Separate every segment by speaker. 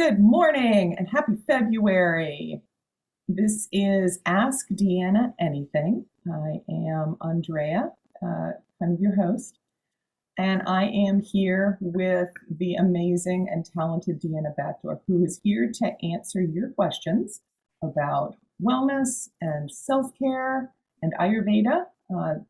Speaker 1: Good morning and happy February. This is Ask DeAnna Anything. I am Andrea, kind of your host, and I am here with the amazing and talented DeAnna Batdorf, who is here to answer your questions about wellness and self-care and Ayurveda.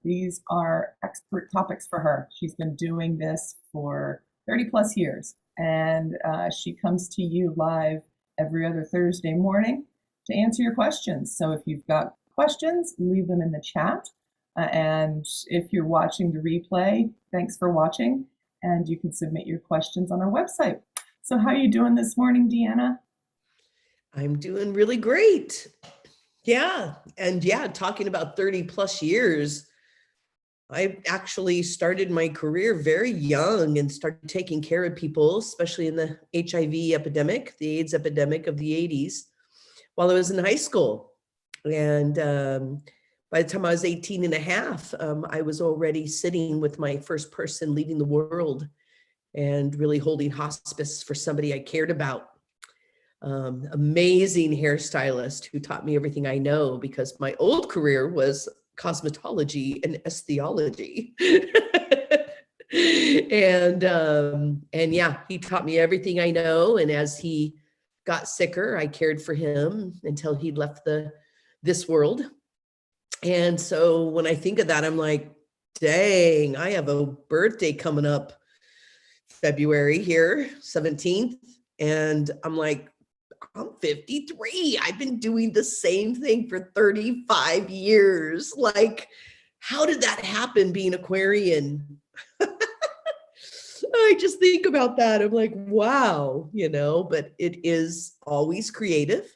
Speaker 1: These are expert topics for her. She's been doing this for 30 plus years, and she comes to you live every other Thursday morning to answer your questions. So if you've got questions, leave them in the chat. And if you're watching the replay, thanks for watching. And you can submit your questions on our website. So how are you doing this morning, DeAnna?
Speaker 2: I'm doing really great. Yeah. And yeah, talking about 30 plus years, I actually started my career very young and started taking care of people, especially in the HIV epidemic, the AIDS epidemic of the 80s, while I was in high school. And by the time I was 18 and a half, I was already sitting with my first person leaving the world and really holding hospice for somebody I cared about. Amazing hairstylist who taught me everything I know, because my old career was cosmetology and estheology. And yeah, he taught me everything I know. And as he got sicker, I cared for him until he left this world. And so when I think of that, I'm like, dang, I have a birthday coming up February here, 17th. And I'm like, I'm 53. I've been doing the same thing for 35 years. Like, how did that happen being Aquarian? I just think about that. I'm like, wow, but it is always creative.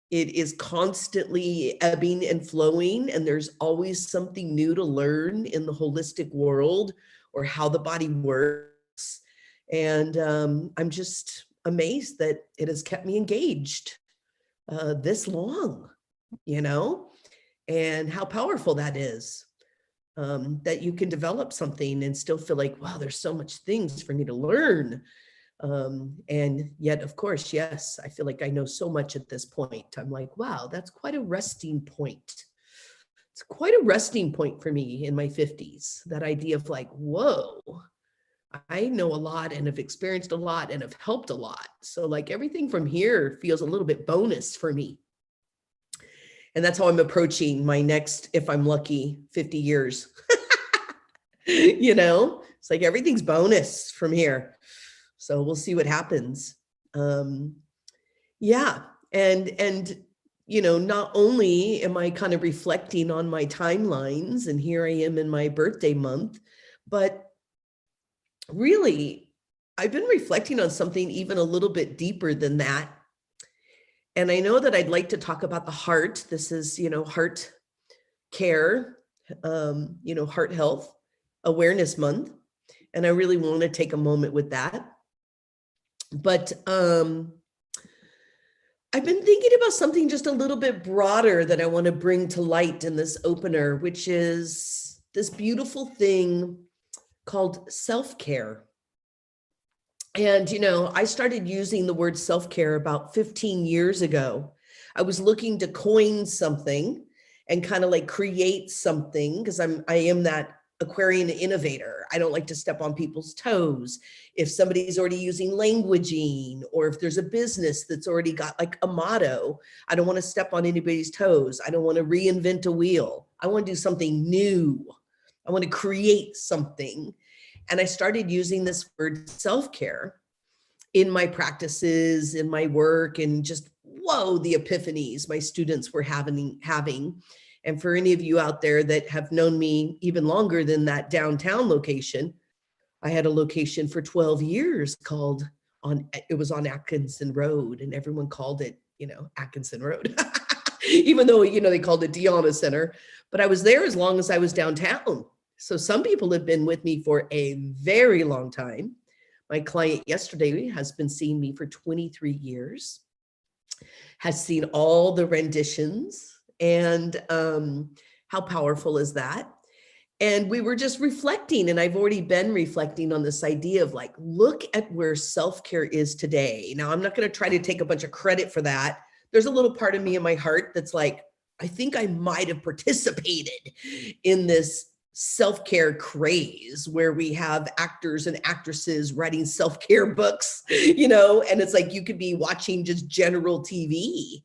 Speaker 2: It is constantly ebbing and flowing, and there's always something new to learn in the holistic world or how the body works. And I'm just amazed that it has kept me engaged this long, and how powerful that is, that you can develop something and still feel like, wow, there's so much things for me to learn. And yet, of course, yes, I feel like I know so much at this point. I'm like, wow, that's quite a resting point. It's quite a resting point for me in my 50s, that idea of like, whoa, I know a lot and have experienced a lot and have helped a lot. So like everything from here feels a little bit bonus for me. And that's how I'm approaching my next, if I'm lucky, 50 years. It's like everything's bonus from here. So we'll see what happens. Yeah. And not only am I kind of reflecting on my timelines, and here I am in my birthday month, but really, I've been reflecting on something even a little bit deeper than that. And I know that I'd like to talk about the heart. This is, heart care, heart health awareness month. And I really want to take a moment with that. But I've been thinking about something just a little bit broader that I want to bring to light in this opener, which is this beautiful thing called self-care. And, I started using the word self-care about 15 years ago. I was looking to coin something and kind of like create something, because I am that Aquarian innovator. I don't like to step on people's toes. If somebody's already using languaging, or if there's a business that's already got like a motto, I don't want to step on anybody's toes. I don't want to reinvent a wheel. I want to do something new. I want to create something. And I started using this word self-care in my practices, in my work, and just, whoa, the epiphanies my students were having. And for any of you out there that have known me even longer than that downtown location, I had a location for 12 years it was on Atkinson Road, and everyone called it, Atkinson Road, even though, they called it DeAnna Center, but I was there as long as I was downtown. So some people have been with me for a very long time. My client yesterday has been seeing me for 23 years, has seen all the renditions, and how powerful is that? And we were just reflecting, and I've already been reflecting on this idea of like, look at where self-care is today. Now, I'm not going to try to take a bunch of credit for that. There's a little part of me in my heart that's like, I think I might have participated in this self-care craze where we have actors and actresses writing self-care books, and it's like you could be watching just general TV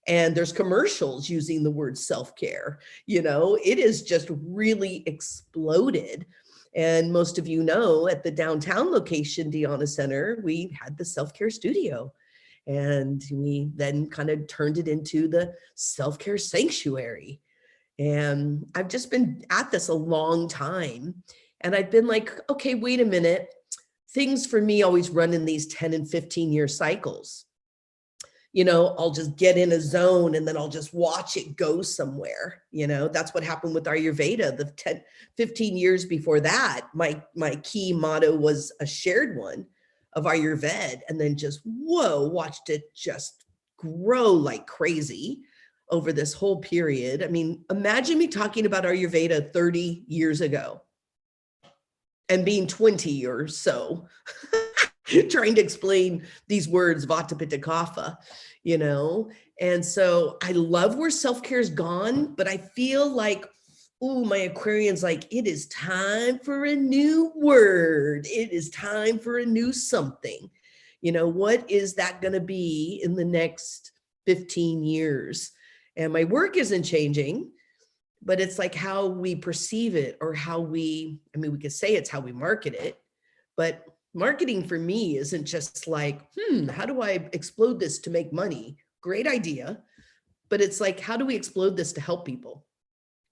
Speaker 2: and there's commercials using the word self-care. It is just really exploded. And most of you know, at the downtown location, DeAnna Center, we had the self-care studio. And we then kind of turned it into the self-care sanctuary. And I've just been at this a long time. And I've been like, okay, wait a minute. Things for me always run in these 10 and 15-year cycles. I'll just get in a zone and then I'll just watch it go somewhere. That's what happened with Ayurveda. The 10, 15 years before that, my key motto was a shared one of Ayurveda, and then just, watched it just grow like crazy over this whole period. I mean, imagine me talking about Ayurveda 30 years ago and being 20 or so, trying to explain these words, vata, pitta, kapha, And so I love where self-care is gone, but I feel like, my Aquarian's like, it is time for a new word. It is time for a new something. What is that going to be in the next 15 years? And my work isn't changing, but it's like how we perceive it, or we could say it's how we market it, but marketing for me isn't just like, how do I explode this to make money? Great idea. But it's like, how do we explode this to help people?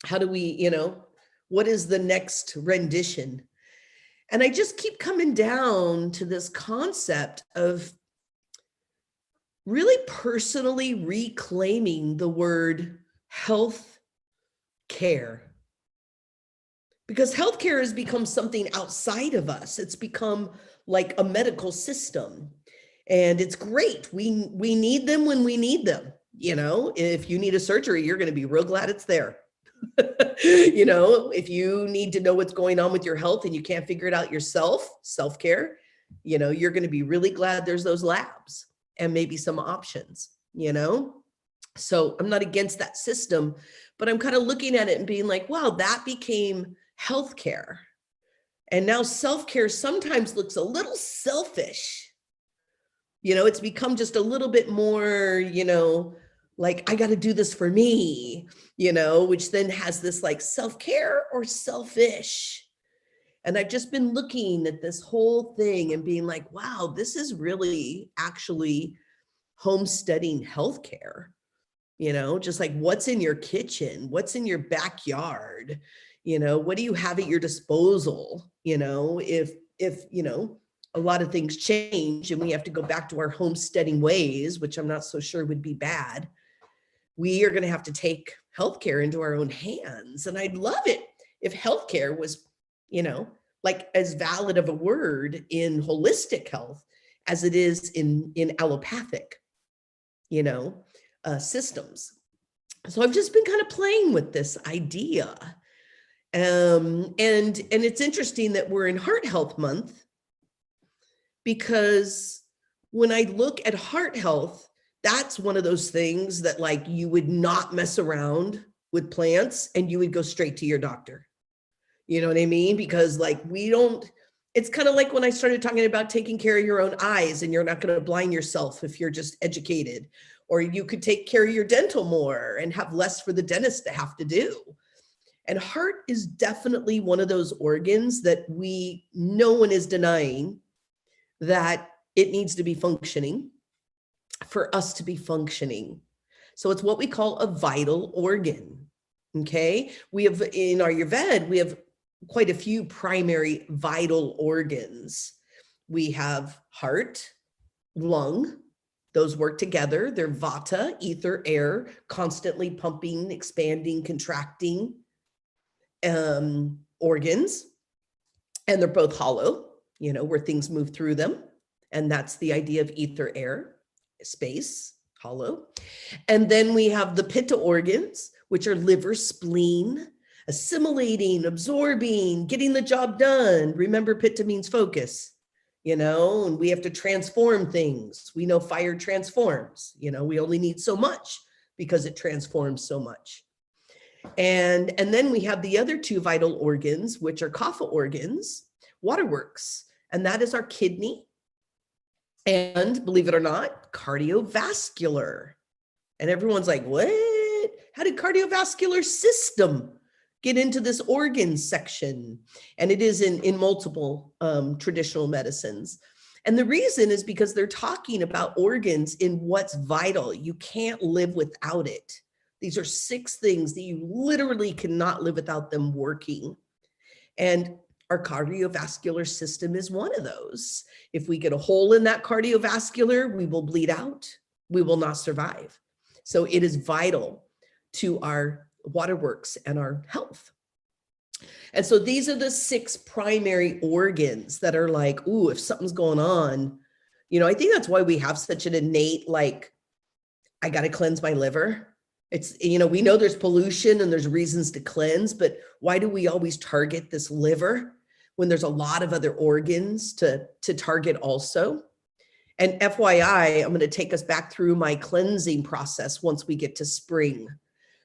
Speaker 2: How do we, what is the next rendition? And I just keep coming down to this concept of really personally reclaiming the word health care. Because healthcare has become something outside of us. It's become like a medical system. And it's great. We need them when we need them. If you need a surgery, you're going to be real glad it's there. If you need to know what's going on with your health and you can't figure it out yourself, self-care, you're going to be really glad there's those labs and maybe some options, So I'm not against that system, but I'm kind of looking at it and being like, wow, that became healthcare. And now self-care sometimes looks a little selfish. It's become just a little bit more, like, I got to do this for me, which then has this like self-care or selfish. And I've just been looking at this whole thing and being like, wow, this is really actually homesteading healthcare. Just like what's in your kitchen, what's in your backyard, what do you have at your disposal? If a lot of things change and we have to go back to our homesteading ways, which I'm not so sure would be bad, we are going to have to take healthcare into our own hands. And I'd love it if healthcare was, like as valid of a word in holistic health as it is in allopathic, systems. So I've just been kind of playing with this idea. And it's interesting that we're in Heart Health Month, because when I look at heart health, that's one of those things that like you would not mess around with plants and you would go straight to your doctor. You know what I mean? Because like it's kind of like when I started talking about taking care of your own eyes, and you're not going to blind yourself if you're just educated, or you could take care of your dental more and have less for the dentist to have to do. And heart is definitely one of those organs that no one is denying that it needs to be functioning for us to be functioning. So it's what we call a vital organ. Okay. We have in Ayurveda, we have quite a few primary vital organs. We have heart, lung, those work together. They're vata, ether, air, constantly pumping, expanding, contracting organs. And they're both hollow, where things move through them. And that's the idea of ether, air, space, hollow. And then we have the pitta organs, which are liver, spleen, assimilating, absorbing, getting the job done. Remember, pitta means focus, and we have to transform things. We know fire transforms, we only need so much because it transforms so much. And then we have the other two vital organs, which are kapha organs, waterworks, and that is our kidney and, believe it or not, cardiovascular. And everyone's like, what? How did cardiovascular system get into this organ section? And it is in multiple traditional medicines. And the reason is because they're talking about organs in what's vital. You can't live without it. These are 6 things that you literally cannot live without them working. And our cardiovascular system is one of those. If we get a hole in that cardiovascular, we will bleed out. We will not survive. So it is vital to our waterworks and our health. And so these are the 6 primary organs that are like, ooh, if something's going on, I think that's why we have such an innate, like, I got to cleanse my liver. It's, we know there's pollution and there's reasons to cleanse, but why do we always target this liver when there's a lot of other organs to target also? And FYI, I'm going to take us back through my cleansing process once we get to spring.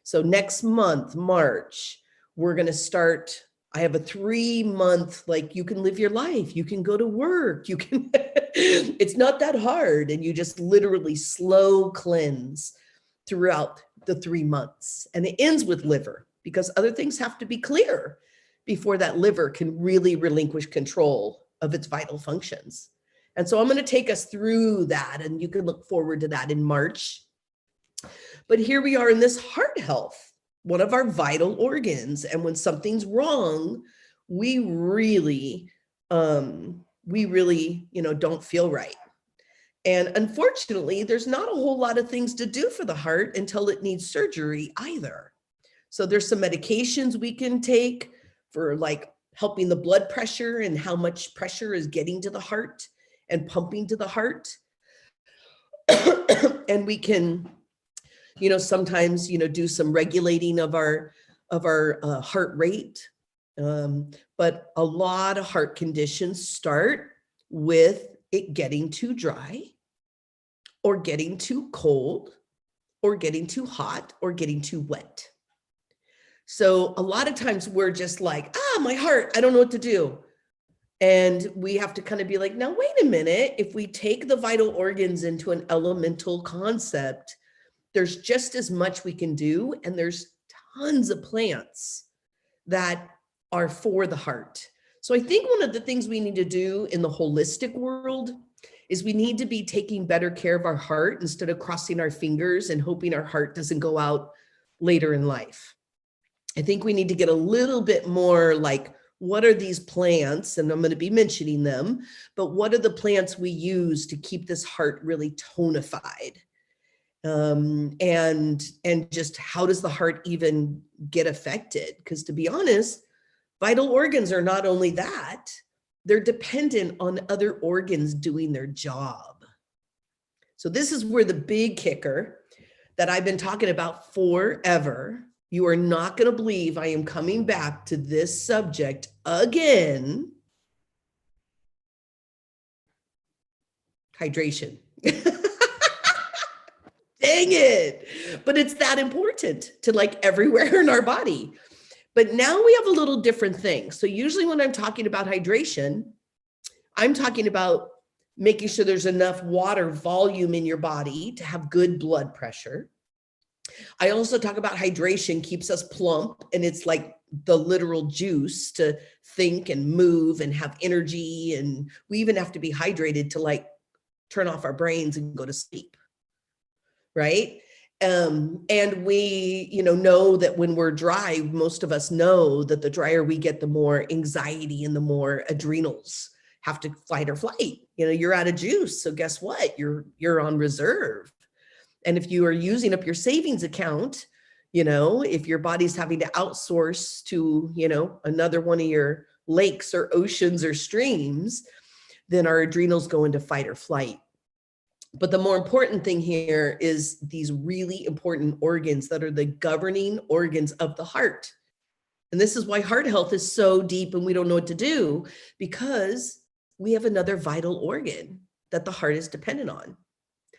Speaker 2: So next month, March, we're going to start. I have a 3-month, like, you can live your life. You can go to work. You can, it's not that hard. And you just literally slow cleanse throughout the 3 months. And it ends with liver because other things have to be clear before that liver can really relinquish control of its vital functions. And so I'm going to take us through that, and you can look forward to that in March. But here we are in this heart health, one of our vital organs. And when something's wrong, we really, don't feel right. And unfortunately, there's not a whole lot of things to do for the heart until it needs surgery either. So there's some medications we can take for, like, helping the blood pressure and how much pressure is getting to the heart and pumping to the heart. And we can, sometimes, do some regulating of our heart rate. But a lot of heart conditions start with it getting too dry, or getting too cold, or getting too hot, or getting too wet. So a lot of times we're just like, my heart, I don't know what to do. And we have to kind of be like, now, wait a minute. If we take the vital organs into an elemental concept, there's just as much we can do. And there's tons of plants that are for the heart. So I think one of the things we need to do in the holistic world is we need to be taking better care of our heart instead of crossing our fingers and hoping our heart doesn't go out later in life. I think we need to get a little bit more like, what are these plants? And I'm going to be mentioning them, but what are the plants we use to keep this heart really tonified? And just how does the heart even get affected? Because to be honest, vital organs are not only that, they're dependent on other organs doing their job. So this is where the big kicker that I've been talking about forever. You are not going to believe I am coming back to this subject again. Hydration. Dang it. But it's that important to, like, everywhere in our body. But now we have a little different thing. So usually when I'm talking about hydration, I'm talking about making sure there's enough water volume in your body to have good blood pressure. I also talk about hydration keeps us plump, and it's like the literal juice to think and move and have energy. And we even have to be hydrated to, like, turn off our brains and go to sleep, right? And we, know that when we're dry, most of us know that the drier we get, the more anxiety and the more adrenals have to fight or flight. You're out of juice. So guess what? You're on reserve. And if you are using up your savings account, if your body's having to outsource to, another one of your lakes or oceans or streams, then our adrenals go into fight or flight. But the more important thing here is these really important organs that are the governing organs of the heart. And this is why heart health is so deep and we don't know what to do, because we have another vital organ that the heart is dependent on.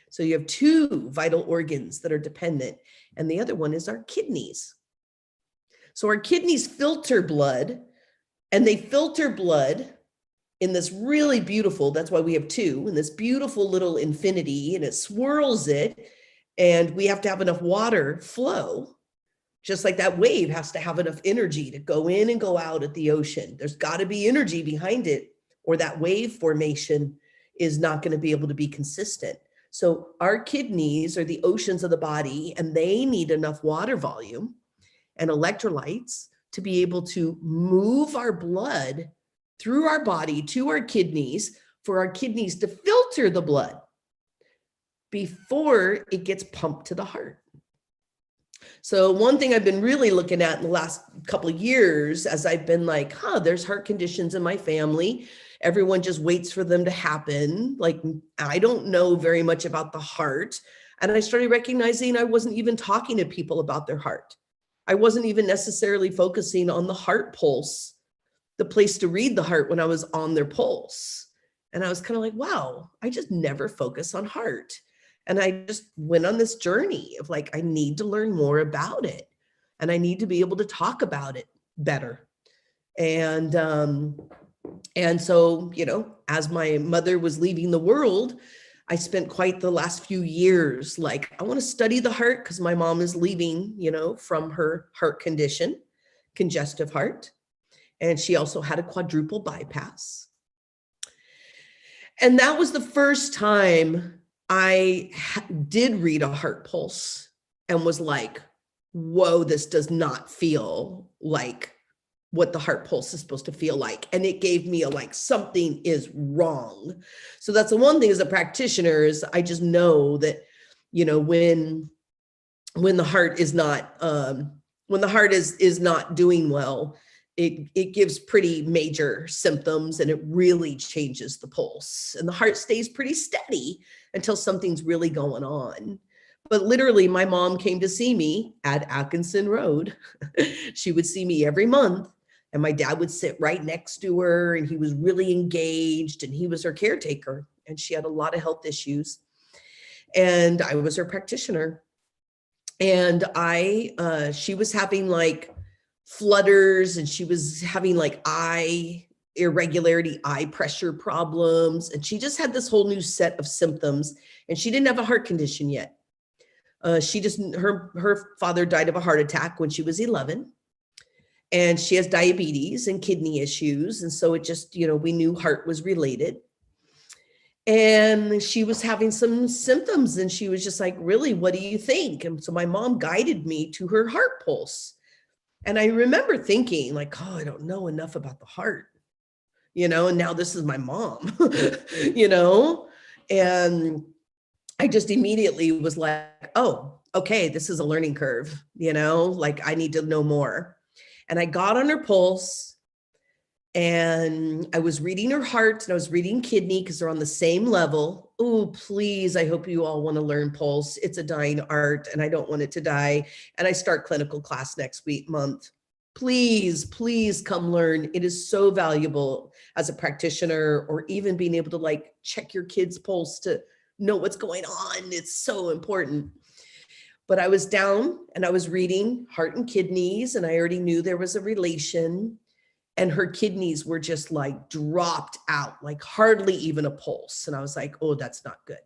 Speaker 2: So you have two vital organs that are dependent, and the other one is our kidneys. So our kidneys filter blood, and they filter blood in this really beautiful, that's why we have two, in this beautiful little infinity, and it swirls it, and we have to have enough water flow, just like that wave has to have enough energy to go in and go out at the ocean. There's got to be energy behind it, or that wave formation is not going to be able to be consistent. So our kidneys are the oceans of the body, and they need enough water volume and electrolytes to be able to move our blood through our body to our kidneys, for our kidneys to filter the blood before it gets pumped to the heart. So one thing I've been really looking at in the last couple of years, as I've been like, there's heart conditions in my family. Everyone just waits for them to happen. Like, I don't know very much about the heart. And I started recognizing I wasn't even talking to people about their heart. I wasn't even necessarily focusing on the heart pulse, the place to read the heart when I was on their pulse. And I was kind of like, wow, I just never focus on heart. And I just went on this journey of like, I need to learn more about it, and I need to be able to talk about it better. And so, as my mother was leaving the world, I spent quite the last few years, like, I want to study the heart because my mom is leaving, from her heart condition, congestive heart. And she also had a quadruple bypass. And that was the first time I did read a heart pulse and was like, whoa, this does not feel like what the heart pulse is supposed to feel like. And it gave me a like, something is wrong. So that's the one thing as a practitioner, is I just know that, when the heart is not, is not doing well, it gives pretty major symptoms, and it really changes the pulse, and the heart stays pretty steady until something's really going on. But literally, my mom came to see me at Atkinson Road. She would see me every month, and my dad would sit right next to her, and he was really engaged, and he was her caretaker, and she had a lot of health issues, and I was her practitioner. And she was having like flutters, and she was having like eye pressure problems, and she just had this whole new set of symptoms, and she didn't have a heart condition yet. Her father died of a heart attack when she was 11, and she has diabetes and kidney issues, and so it just, we knew heart was related. And she was having some symptoms, and she was just like, really, what do you think? And so my mom guided me to her heart pulse. And I remember thinking like, I don't know enough about the heart, and now this is my mom, and I just immediately was like, oh, okay, this is a learning curve, like I need to know more. And I got on her pulse, and I was reading her heart, and I was reading kidney because they're on the same level. Oh, please, I hope you all want to learn pulse. It's a dying art, and I don't want it to die. And I start clinical class next month. Please, please come learn. It is so valuable as a practitioner, or even being able to like check your kid's pulse to know what's going on. It's so important. But I was down and I was reading heart and kidneys, and I already knew there was a relation. And her kidneys were just like dropped out, like hardly even a pulse. And I was like, oh, that's not good.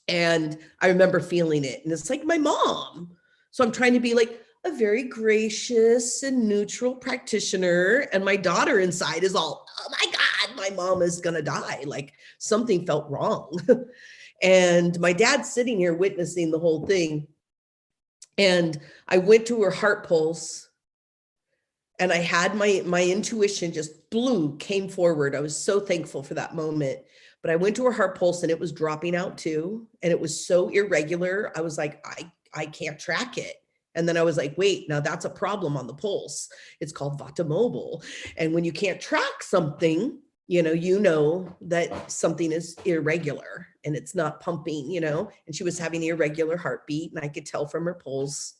Speaker 2: And I remember feeling it. And it's like my mom. So I'm trying to be like a very gracious and neutral practitioner. And my daughter inside is all, oh my God, my mom is going to die. Like something felt wrong. And my dad's sitting here witnessing the whole thing. And I went to her heart pulse. And I had my intuition just came forward. I was so thankful for that moment. But I went to her heart pulse, and it was dropping out too. And it was so irregular. I was like, I can't track it. And then I was like, wait, now that's a problem on the pulse. It's called vata mobile. And when you can't track something, you know that something is irregular and it's not pumping, and she was having irregular heartbeat, and I could tell from her pulse.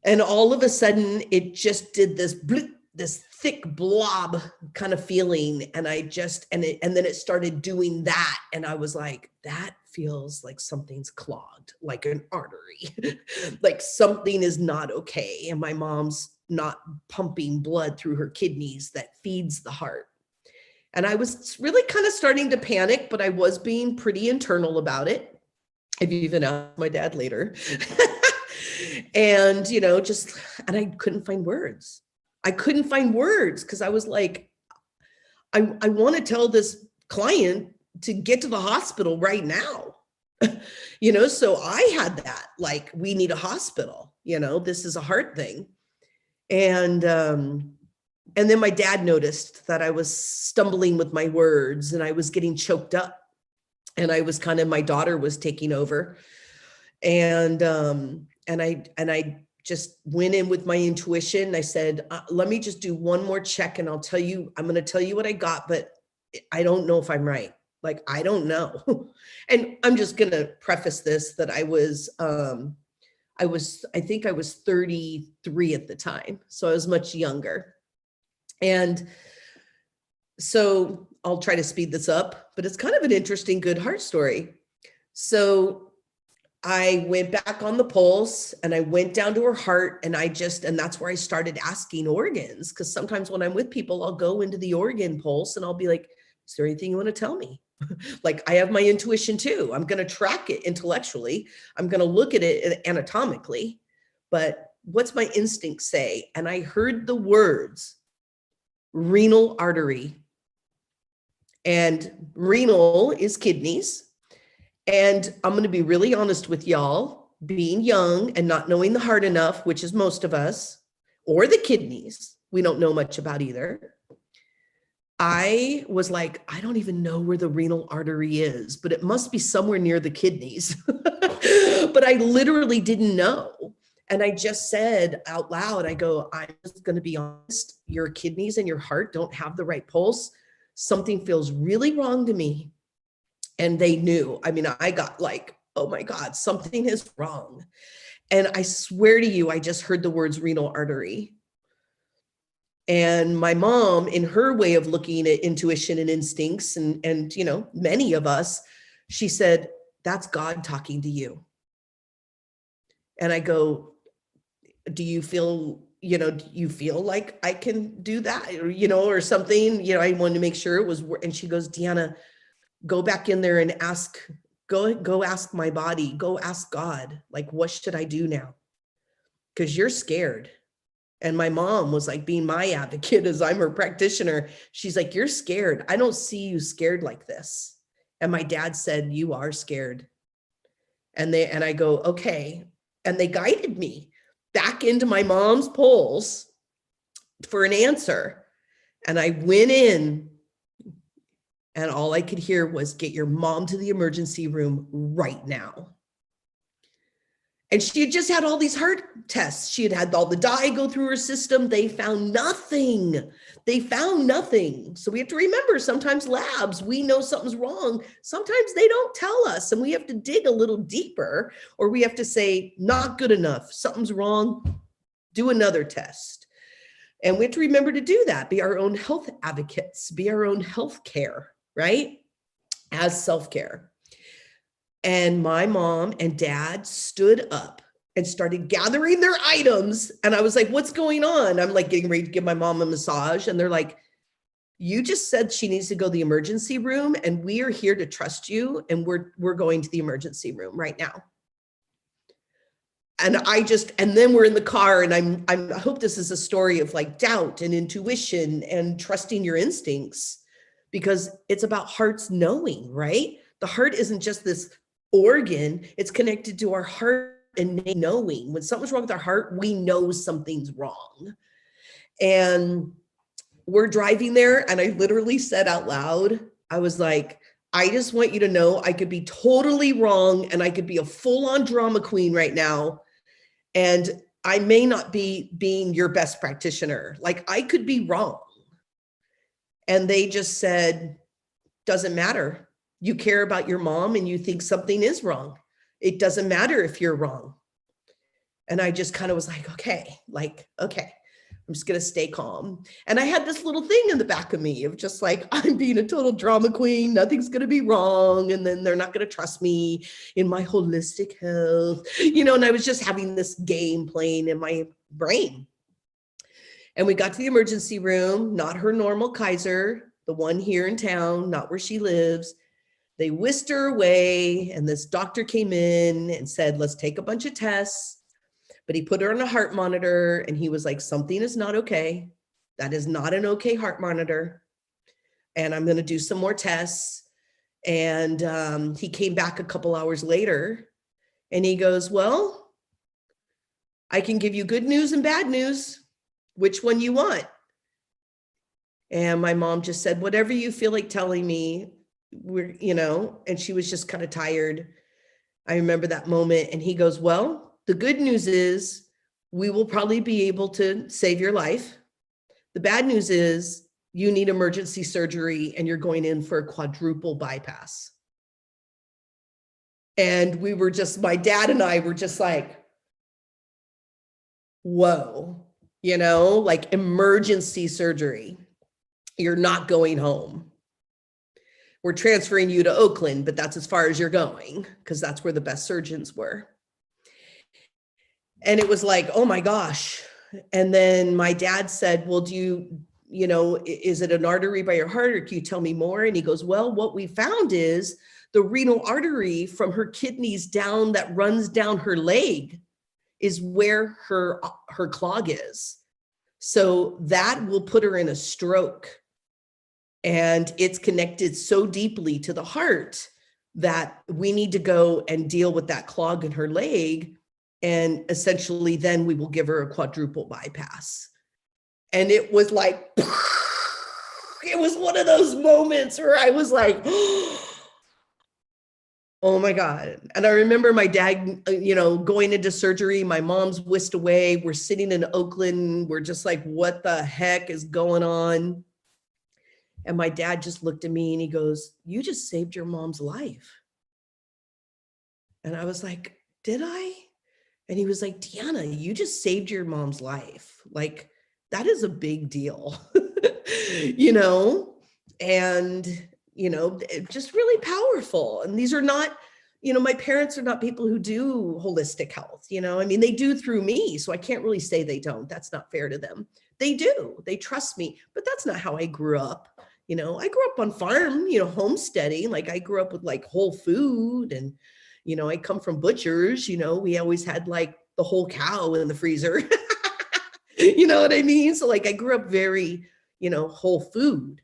Speaker 2: And all of a sudden it just did this bloop, this thick blob kind of feeling. And I just, and then it started doing that. And I was like, that feels like something's clogged, like an artery, like something is not okay. And my mom's not pumping blood through her kidneys that feeds the heart. And I was really kind of starting to panic, but I was being pretty internal about it. I've even asked my dad later. And, and I couldn't find words. I couldn't find words because I was like, I want to tell this client to get to the hospital right now. So I had that, like, we need a hospital, this is a heart thing. And then my dad noticed that I was stumbling with my words and I was getting choked up, and I was my daughter was taking over. And I just went in with my intuition. I said, let me just do one more check and I'm going to tell you what I got, but I don't know if I'm right. Like, I don't know. And I'm just going to preface this that I think I was 33 at the time. So I was much younger. And so I'll try to speed this up, but it's kind of an interesting, good heart story. So I went back on the pulse and I went down to her heart, and that's where I started asking organs. Because sometimes when I'm with people, I'll go into the organ pulse and I'll be like, is there anything you want to tell me? Like, I have my intuition too. I'm going to track it intellectually. I'm going to look at it anatomically, but what's my instinct say? And I heard the words renal artery, and renal is kidneys. And I'm going to be really honest with y'all, being young and not knowing the heart enough, which is most of us, or the kidneys, we don't know much about either. I was like, I don't even know where the renal artery is, but it must be somewhere near the kidneys. But I literally didn't know. And I just said out loud, I go, I'm just going to be honest, your kidneys and your heart don't have the right pulse. Something feels really wrong to me. And they knew. I mean, I got like, oh my God, something is wrong. And I swear to you, I just heard the words renal artery. And my mom, in her way of looking at intuition and instincts, and many of us, she said, that's God talking to you. And I go, do you feel like I can do that, or something? I wanted to make sure it was. And she goes, DeAnna, go back in there and go ask my body, go ask God, like, what should I do now? Because you're scared. And my mom was like being my advocate as I'm her practitioner. She's like, you're scared. I don't see you scared like this. And my dad said, you are scared. And I go, okay. And they guided me back into my mom's pulse for an answer. And I went in, and all I could hear was, get your mom to the emergency room right now. And she had just had all these heart tests. She had had all the dye go through her system. They found nothing. So we have to remember, sometimes labs, we know something's wrong. Sometimes they don't tell us, and we have to dig a little deeper, or we have to say, not good enough. Something's wrong. Do another test. And we have to remember to do that. Be our own health advocates. Be our own health care, right? As self-care. And my mom and dad stood up and started gathering their items. And I was like, what's going on? I'm like getting ready to give my mom a massage. And they're like, you just said she needs to go to the emergency room, and we are here to trust you. And we're going to the emergency room right now. And then we're in the car, and I hope this is a story of like doubt and intuition and trusting your instincts, because it's about hearts knowing, right? The heart isn't just this organ, it's connected to our heart and knowing. When something's wrong with our heart, we know something's wrong. And we're driving there, and I literally said out loud, I was like, I just want you to know I could be totally wrong, and I could be a full-on drama queen right now, and I may not be being your best practitioner. Like, I could be wrong. And they just said, doesn't matter. You care about your mom and you think something is wrong. It doesn't matter if you're wrong. And I just kind of was like, okay, I'm just going to stay calm. And I had this little thing in the back of me of just like, I'm being a total drama queen. Nothing's going to be wrong. And then they're not going to trust me in my holistic health, and I was just having this game playing in my brain. And we got to the emergency room, not her normal Kaiser, the one here in town, not where she lives. They whisked her away. And this doctor came in and said, let's take a bunch of tests. But he put her on a heart monitor and he was like, something is not okay. That is not an okay heart monitor. And I'm going to do some more tests. And he came back a couple hours later and he goes, well, I can give you good news and bad news. Which one you want? And my mom just said, whatever you feel like telling me, and she was just kind of tired. I remember that moment. And he goes, well, the good news is we will probably be able to save your life. The bad news is you need emergency surgery and you're going in for a quadruple bypass. And my dad and I were just like, whoa, like emergency surgery. You're not going home. We're transferring you to Oakland, but that's as far as you're going because that's where the best surgeons were. And it was like, oh my gosh. And then my dad said, well, is it an artery by your heart or can you tell me more? And he goes, well, what we found is the renal artery from her kidneys down that runs down her leg is where her clog is. So that will put her in a stroke. And it's connected so deeply to the heart that we need to go and deal with that clog in her leg. And essentially, then we will give her a quadruple bypass. And it was like, it was one of those moments where I was like, oh my God. And I remember my dad, going into surgery, my mom's whisked away. We're sitting in Oakland. We're just like, what the heck is going on? And my dad just looked at me and he goes, you just saved your mom's life. And I was like, did I? And he was like, DeAnna, you just saved your mom's life. Like, that is a big deal, and, just really powerful. And these are not, my parents are not people who do holistic health, they do through me. So I can't really say they don't. That's not fair to them. They do. They trust me. But that's not how I grew up. I grew up on farm, homesteading. Like I grew up with like whole food and, I come from butchers, we always had like the whole cow in the freezer. You know what I mean? So like I grew up very, whole food,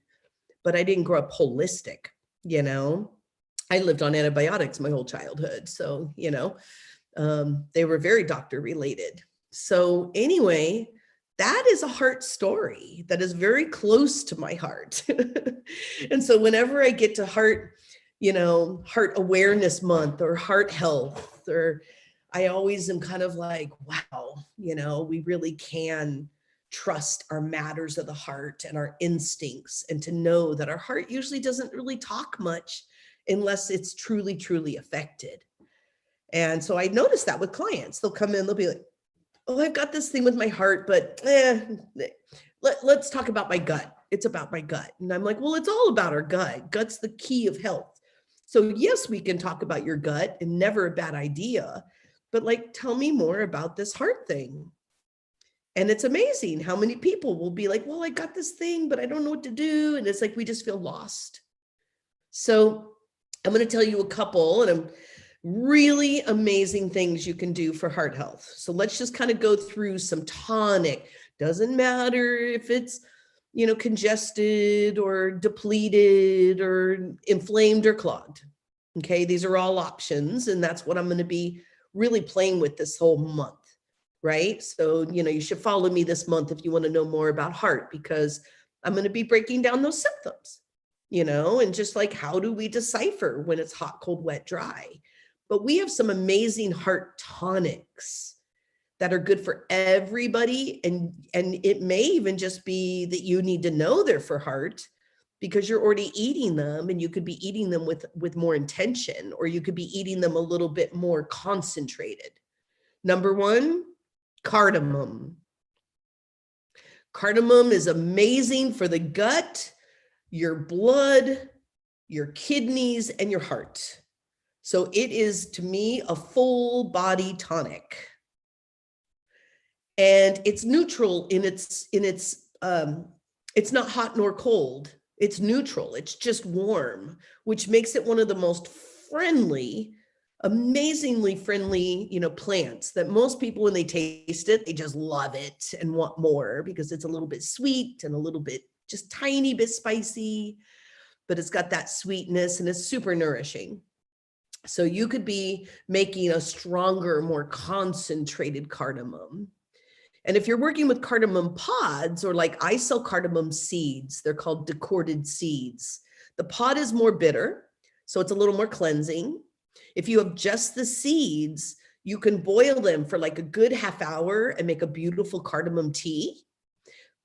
Speaker 2: but I didn't grow up holistic, I lived on antibiotics my whole childhood. So, they were very doctor related. So anyway, that is a heart story that is very close to my heart. And so whenever I get to heart awareness month or heart health, or I always am kind of like, wow, we really can trust our matters of the heart and our instincts, and to know that our heart usually doesn't really talk much unless it's truly, truly affected. And so I noticed that with clients, they'll come in, they'll be like, oh, I've got this thing with my heart, but let's talk about my gut. It's about my gut. And I'm like, well, it's all about our gut. Gut's the key of health. So yes, we can talk about your gut, and never a bad idea, but like, tell me more about this heart thing. And it's amazing how many people will be like, well, I got this thing, but I don't know what to do. And it's like, we just feel lost. So I'm going to tell you a couple and really amazing things you can do for heart health. So let's just kind of go through some tonic. Doesn't matter if it's, congested or depleted or inflamed or clogged. Okay, these are all options. And that's what I'm going to be really playing with this whole month, right? So, you should follow me this month if you want to know more about heart, because I'm going to be breaking down those symptoms, and just like, how do we decipher when it's hot, cold, wet, dry? But we have some amazing heart tonics that are good for everybody. And it may even just be that you need to know they're for heart because you're already eating them, and you could be eating them with more intention, or you could be eating them a little bit more concentrated. Number one, Cardamom. Cardamom is amazing for the gut, your blood, your kidneys, and your heart. So it is, to me, a full body tonic. And it's neutral in its it's not hot nor cold. It's neutral. It's just warm, which makes it one of the most friendly, amazingly friendly, plants that most people, when they taste it, they just love it and want more because it's a little bit sweet and a little bit, just tiny bit spicy, but it's got that sweetness and it's super nourishing. So you could be making a stronger, more concentrated cardamom. And if you're working with cardamom pods, or like I sell cardamom seeds, they're called decorded seeds. The pod is more bitter, so it's a little more cleansing. If you have just the seeds, you can boil them for like a good half hour and make a beautiful cardamom tea.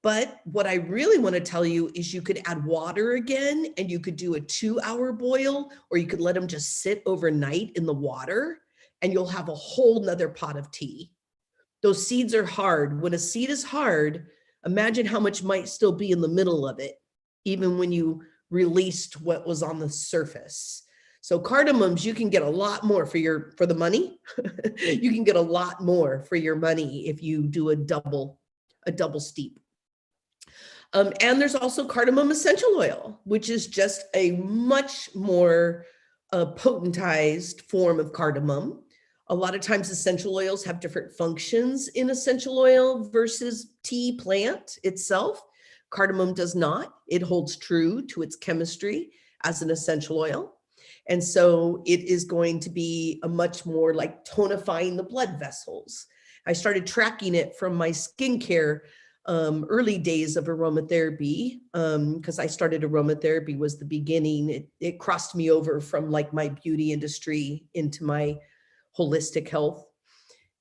Speaker 2: But what I really want to tell you is you could add water again, and you could do a 2-hour boil, or you could let them just sit overnight in the water, and you'll have a whole nother pot of tea. Those seeds are hard. When a seed is hard, imagine how much might still be in the middle of it, even when you released what was on the surface. So cardamoms, you can get a lot more for the money. You can get a lot more for your money if you do a double steep. And there's also cardamom essential oil, which is just a much more potentized form of cardamom. A lot of times essential oils have different functions in essential oil versus tea plant itself. Cardamom does not. It holds true to its chemistry as an essential oil. And so it is going to be a much more like tonifying the blood vessels. I started tracking it from my skincare early days of aromatherapy, because I started aromatherapy was the beginning. It crossed me over from like my beauty industry into my holistic health.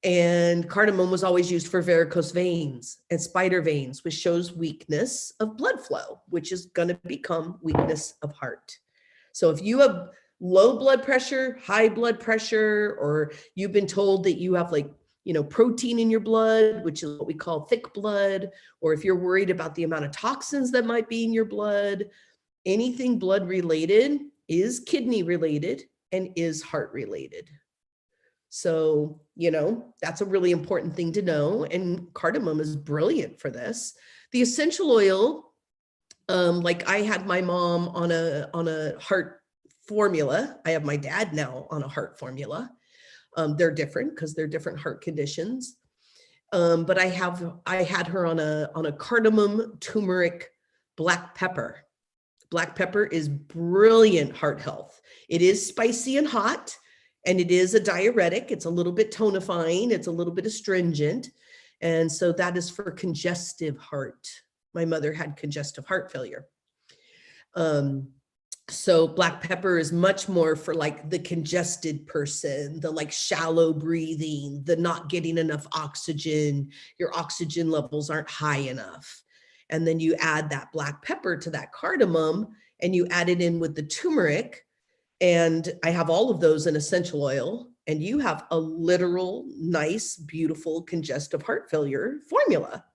Speaker 2: And cardamom was always used for varicose veins and spider veins, which shows weakness of blood flow, which is going to become weakness of heart. So if you have low blood pressure, high blood pressure, or you've been told that you have protein in your blood, which is what we call thick blood, or if you're worried about the amount of toxins that might be in your blood, anything blood related is kidney related and is heart related. So, that's a really important thing to know. And cardamom is brilliant for this. The essential oil, like I had my mom on a heart formula. I have my dad now on a heart formula. They're different because they're different heart conditions. But I had her on a cardamom, turmeric, black pepper. Black pepper is brilliant heart health. It is spicy and hot, and it is a diuretic. It's a little bit tonifying. It's a little bit astringent. And so that is for congestive heart. My mother had congestive heart failure. So black pepper is much more for like the congested person, the like shallow breathing, the not getting enough oxygen, your oxygen levels aren't high enough. And then you add that black pepper to that cardamom and you add it in with the turmeric. And I have all of those in essential oil, and you have a literal, nice, beautiful congestive heart failure formula.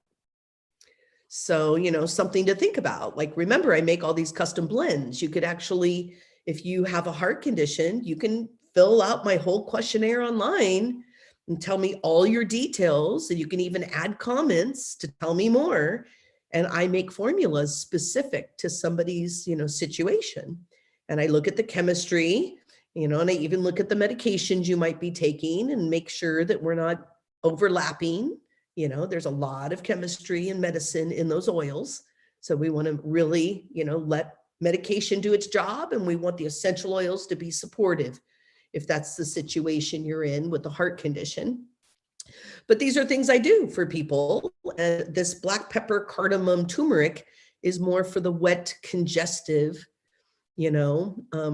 Speaker 2: So, something to think about. Like, remember, I make all these custom blends. You could actually, if you have a heart condition, you can fill out my whole questionnaire online and tell me all your details. And you can even add comments to tell me more. And I make formulas specific to somebody's, situation. And I look at the chemistry, and I even look at the medications you might be taking and make sure that we're not overlapping. There's a lot of chemistry and medicine in those oils. So we want to really, let medication do its job, and we want the essential oils to be supportive if that's the situation you're in with the heart condition. But these are things I do for people. And this black pepper, cardamom, turmeric is more for the wet, congestive,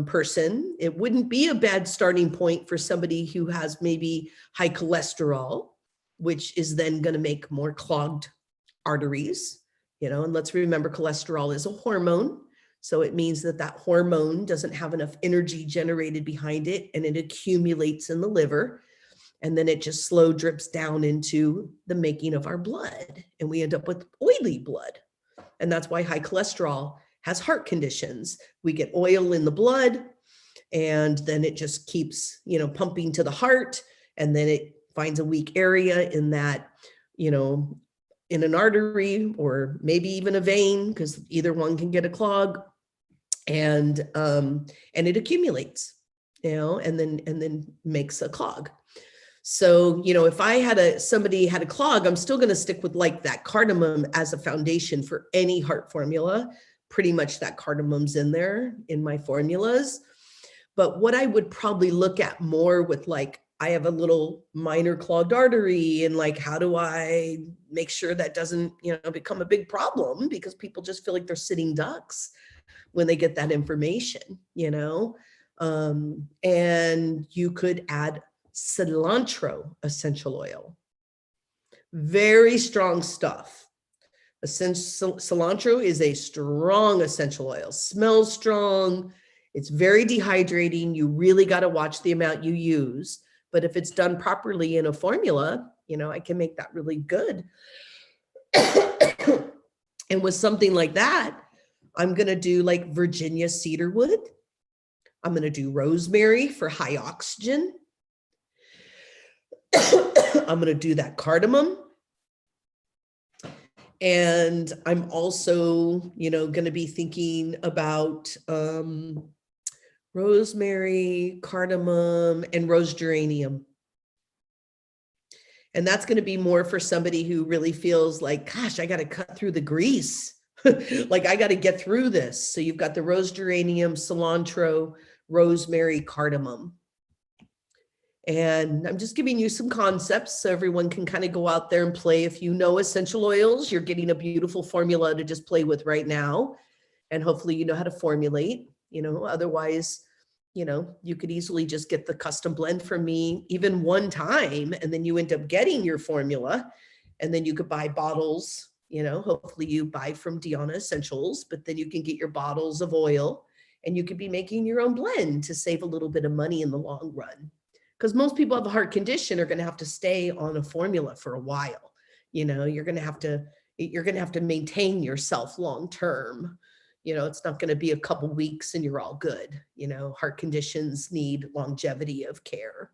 Speaker 2: person. It wouldn't be a bad starting point for somebody who has maybe high cholesterol, which is then going to make more clogged arteries, and let's remember cholesterol is a hormone. So it means that hormone doesn't have enough energy generated behind it, and it accumulates in the liver. And then it just slow drips down into the making of our blood. And we end up with oily blood. And that's why high cholesterol has heart conditions. We get oil in the blood, and then it just keeps, pumping to the heart. And then it finds a weak area in that, in an artery or maybe even a vein, because either one can get a clog, and it accumulates, and then makes a clog. So, if I had somebody had a clog, I'm still going to stick with like that cardamom as a foundation for any heart formula. Pretty much that cardamom's in there in my formulas. But what I would probably look at more with, like, I have a little minor clogged artery, and like, how do I make sure that doesn't, become a big problem, because people just feel like they're sitting ducks when they get that information, and you could add cilantro essential oil. Very strong stuff. Cilantro is a strong essential oil, smells strong. It's very dehydrating. You really got to watch the amount you use. But if it's done properly in a formula, I can make that really good. And with something like that, I'm going to do like Virginia cedarwood. I'm going to do rosemary for high oxygen. I'm going to do that cardamom. And I'm also, going to be thinking about rosemary, cardamom, and rose geranium. And that's going to be more for somebody who really feels like, gosh, I got to cut through the grease. Like, I got to get through this. So you've got the rose geranium, cilantro, rosemary, cardamom. And I'm just giving you some concepts so everyone can kind of go out there and play. If you know essential oils, you're getting a beautiful formula to just play with right now. And hopefully you know how to formulate, otherwise, you could easily just get the custom blend from me even one time, and then you end up getting your formula, and then you could buy bottles, hopefully you buy from DeAnna Essentials, but then you can get your bottles of oil, and you could be making your own blend to save a little bit of money in the long run. Because most people have a heart condition are going to have to stay on a formula for a while. You're going to have to maintain yourself long term. It's not going to be a couple weeks and you're all good. Heart conditions need longevity of care.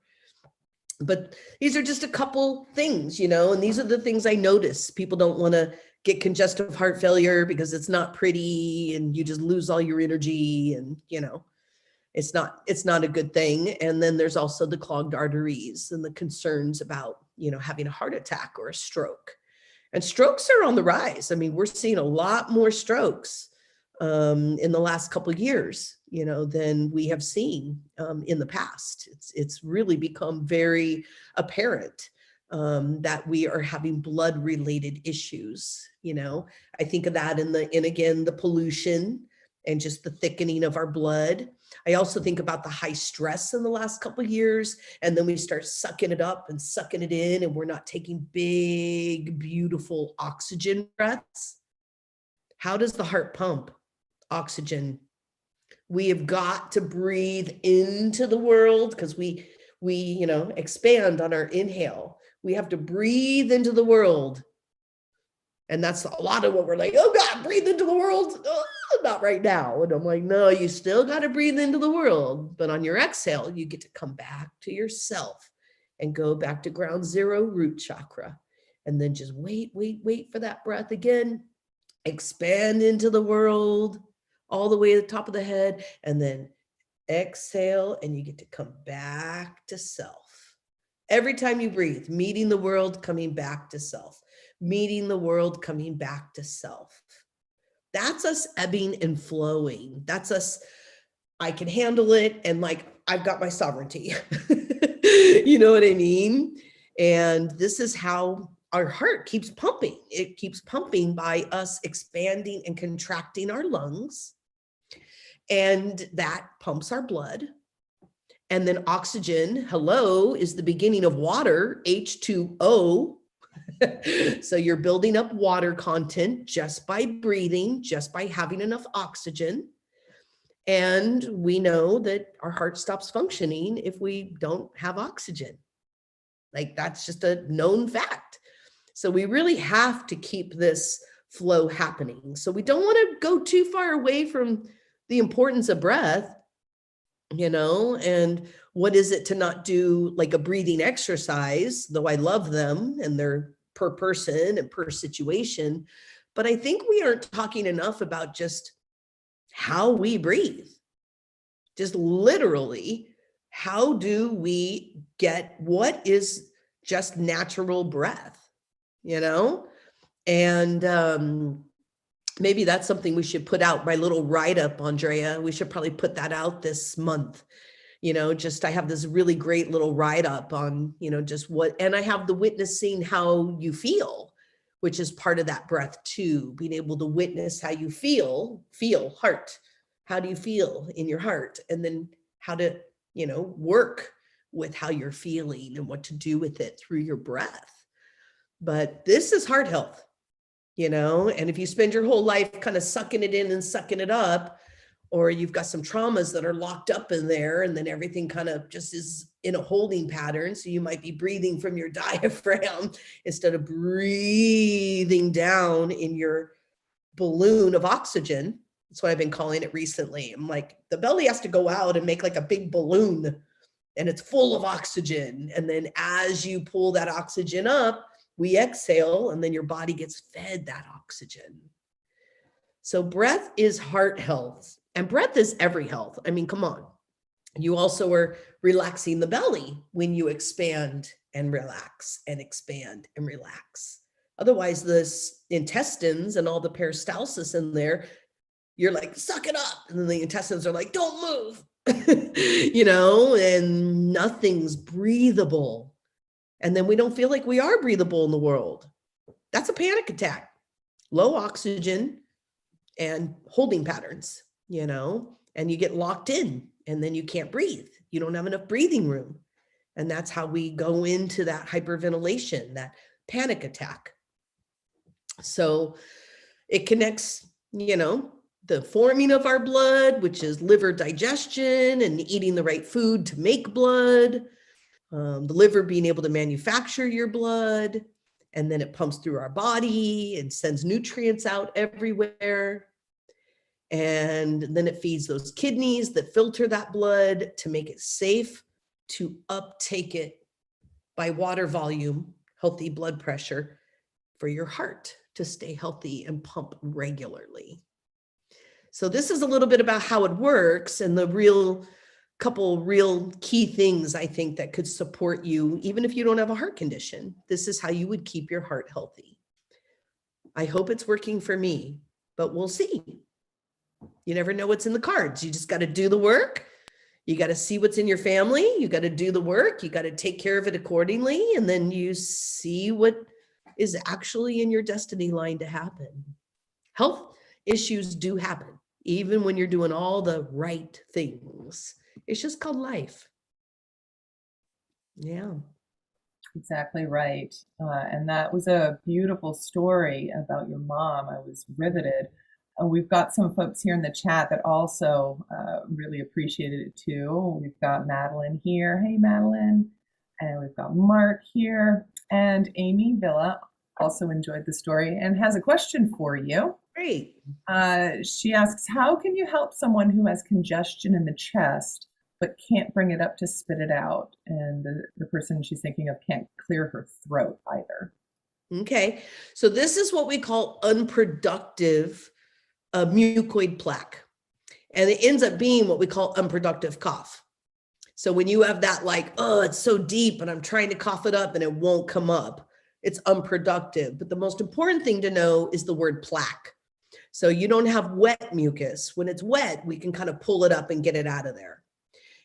Speaker 2: But these are just a couple things, and these are the things I notice. People don't want to get congestive heart failure because it's not pretty and you just lose all your energy, and, it's not a good thing. And then there's also the clogged arteries and the concerns about, having a heart attack or a stroke. And strokes are on the rise. I mean, we're seeing a lot more strokes in the last couple of years, than we have seen in the past. It's really become very apparent that we are having blood related issues. I think of that in again, the pollution and just the thickening of our blood. I also think about the high stress in the last couple of years, and then we start sucking it up and sucking it in, and we're not taking big, beautiful oxygen breaths. How does the heart pump oxygen? We have got to breathe into the world, because we expand on our inhale. We have to breathe into the world. And that's a lot of what we're like, oh God, breathe into the world. Oh, not right now. And I'm like, no, you still got to breathe into the world. But on your exhale, you get to come back to yourself and go back to ground zero, root chakra. And then just wait for that breath again. Expand into the world all the way to the top of the head. And then exhale, and you get to come back to self. Every time you breathe, meeting the world, coming back to self. Meeting the world, coming back to self. That's us ebbing and flowing. That's us, I can handle it, and like, I've got my sovereignty. You know what I mean? And this is how our heart keeps pumping. It keeps pumping by us expanding and contracting our lungs. And that pumps our blood. And then oxygen, hello, is the beginning of water, H2O. So you're building up water content just by breathing, just by having enough oxygen. And we know that our heart stops functioning if we don't have oxygen. Like that's just a known fact. So we really have to keep this flow happening. So we don't want to go too far away from the importance of breath, and what is it to not do like a breathing exercise, though I love them and they're per person and per situation. But I think we aren't talking enough about just how we breathe. Just literally, how do we get what is just natural breath, And maybe that's something we should put out, my little write-up, Andrea. We should probably put that out this month. I have this really great little write-up on, just what, and I have the witnessing how you feel, which is part of that breath too, being able to witness how you feel heart. How do you feel in your heart? And then how to, work with how you're feeling and what to do with it through your breath. But this is heart health, and if you spend your whole life kind of sucking it in and sucking it up, or you've got some traumas that are locked up in there, and then everything kind of just is in a holding pattern. So you might be breathing from your diaphragm instead of breathing down in your balloon of oxygen. That's what I've been calling it recently. I'm like, the belly has to go out and make like a big balloon, and it's full of oxygen. And then as you pull that oxygen up, we exhale, and then your body gets fed that oxygen. So breath is heart health, and breath is every health. I mean, come on. You also are relaxing the belly when you expand and relax and expand and relax. Otherwise, the intestines and all the peristalsis in there, you're like, suck it up. And then the intestines are like, don't move, and nothing's breathable. And then we don't feel like we are breathable in the world. That's a panic attack. Low oxygen and holding patterns, and you get locked in, and then you can't breathe. You don't have enough breathing room. And that's how we go into that hyperventilation, that panic attack. So it connects, the forming of our blood, which is liver digestion and eating the right food to make blood, the liver being able to manufacture your blood, and then it pumps through our body and sends nutrients out everywhere. And then it feeds those kidneys that filter that blood to make it safe to uptake it by water volume, healthy blood pressure for your heart to stay healthy and pump regularly. So this is a little bit about how it works and the couple real key things I think that could support you, even if you don't have a heart condition. This is how you would keep your heart healthy. I hope it's working for me, but we'll see. You never know what's in the cards. You just got to do the work. You got to see what's in your family. You got to do the work. You got to take care of it accordingly. And then you see what is actually in your destiny line to happen. Health issues do happen, even when you're doing all the right things. It's just called life. Yeah.
Speaker 1: Exactly right. And that was a beautiful story about your mom. I was riveted. We've got some folks here in the chat that also really appreciated it too. We've got Madeline here. Hey, Madeline. And we've got Mark here. And Amy Villa also enjoyed the story and has a question for you.
Speaker 2: Great.
Speaker 1: She asks, how can you help someone who has congestion in the chest but can't bring it up to spit it out? And the person she's thinking of can't clear her throat either.
Speaker 2: Okay. So this is what we call unproductive mucoid plaque. And it ends up being what we call unproductive cough. So when you have that like, oh, it's so deep and I'm trying to cough it up and it won't come up, it's unproductive. But the most important thing to know is the word plaque. So you don't have wet mucus. When it's wet, we can kind of pull it up and get it out of there.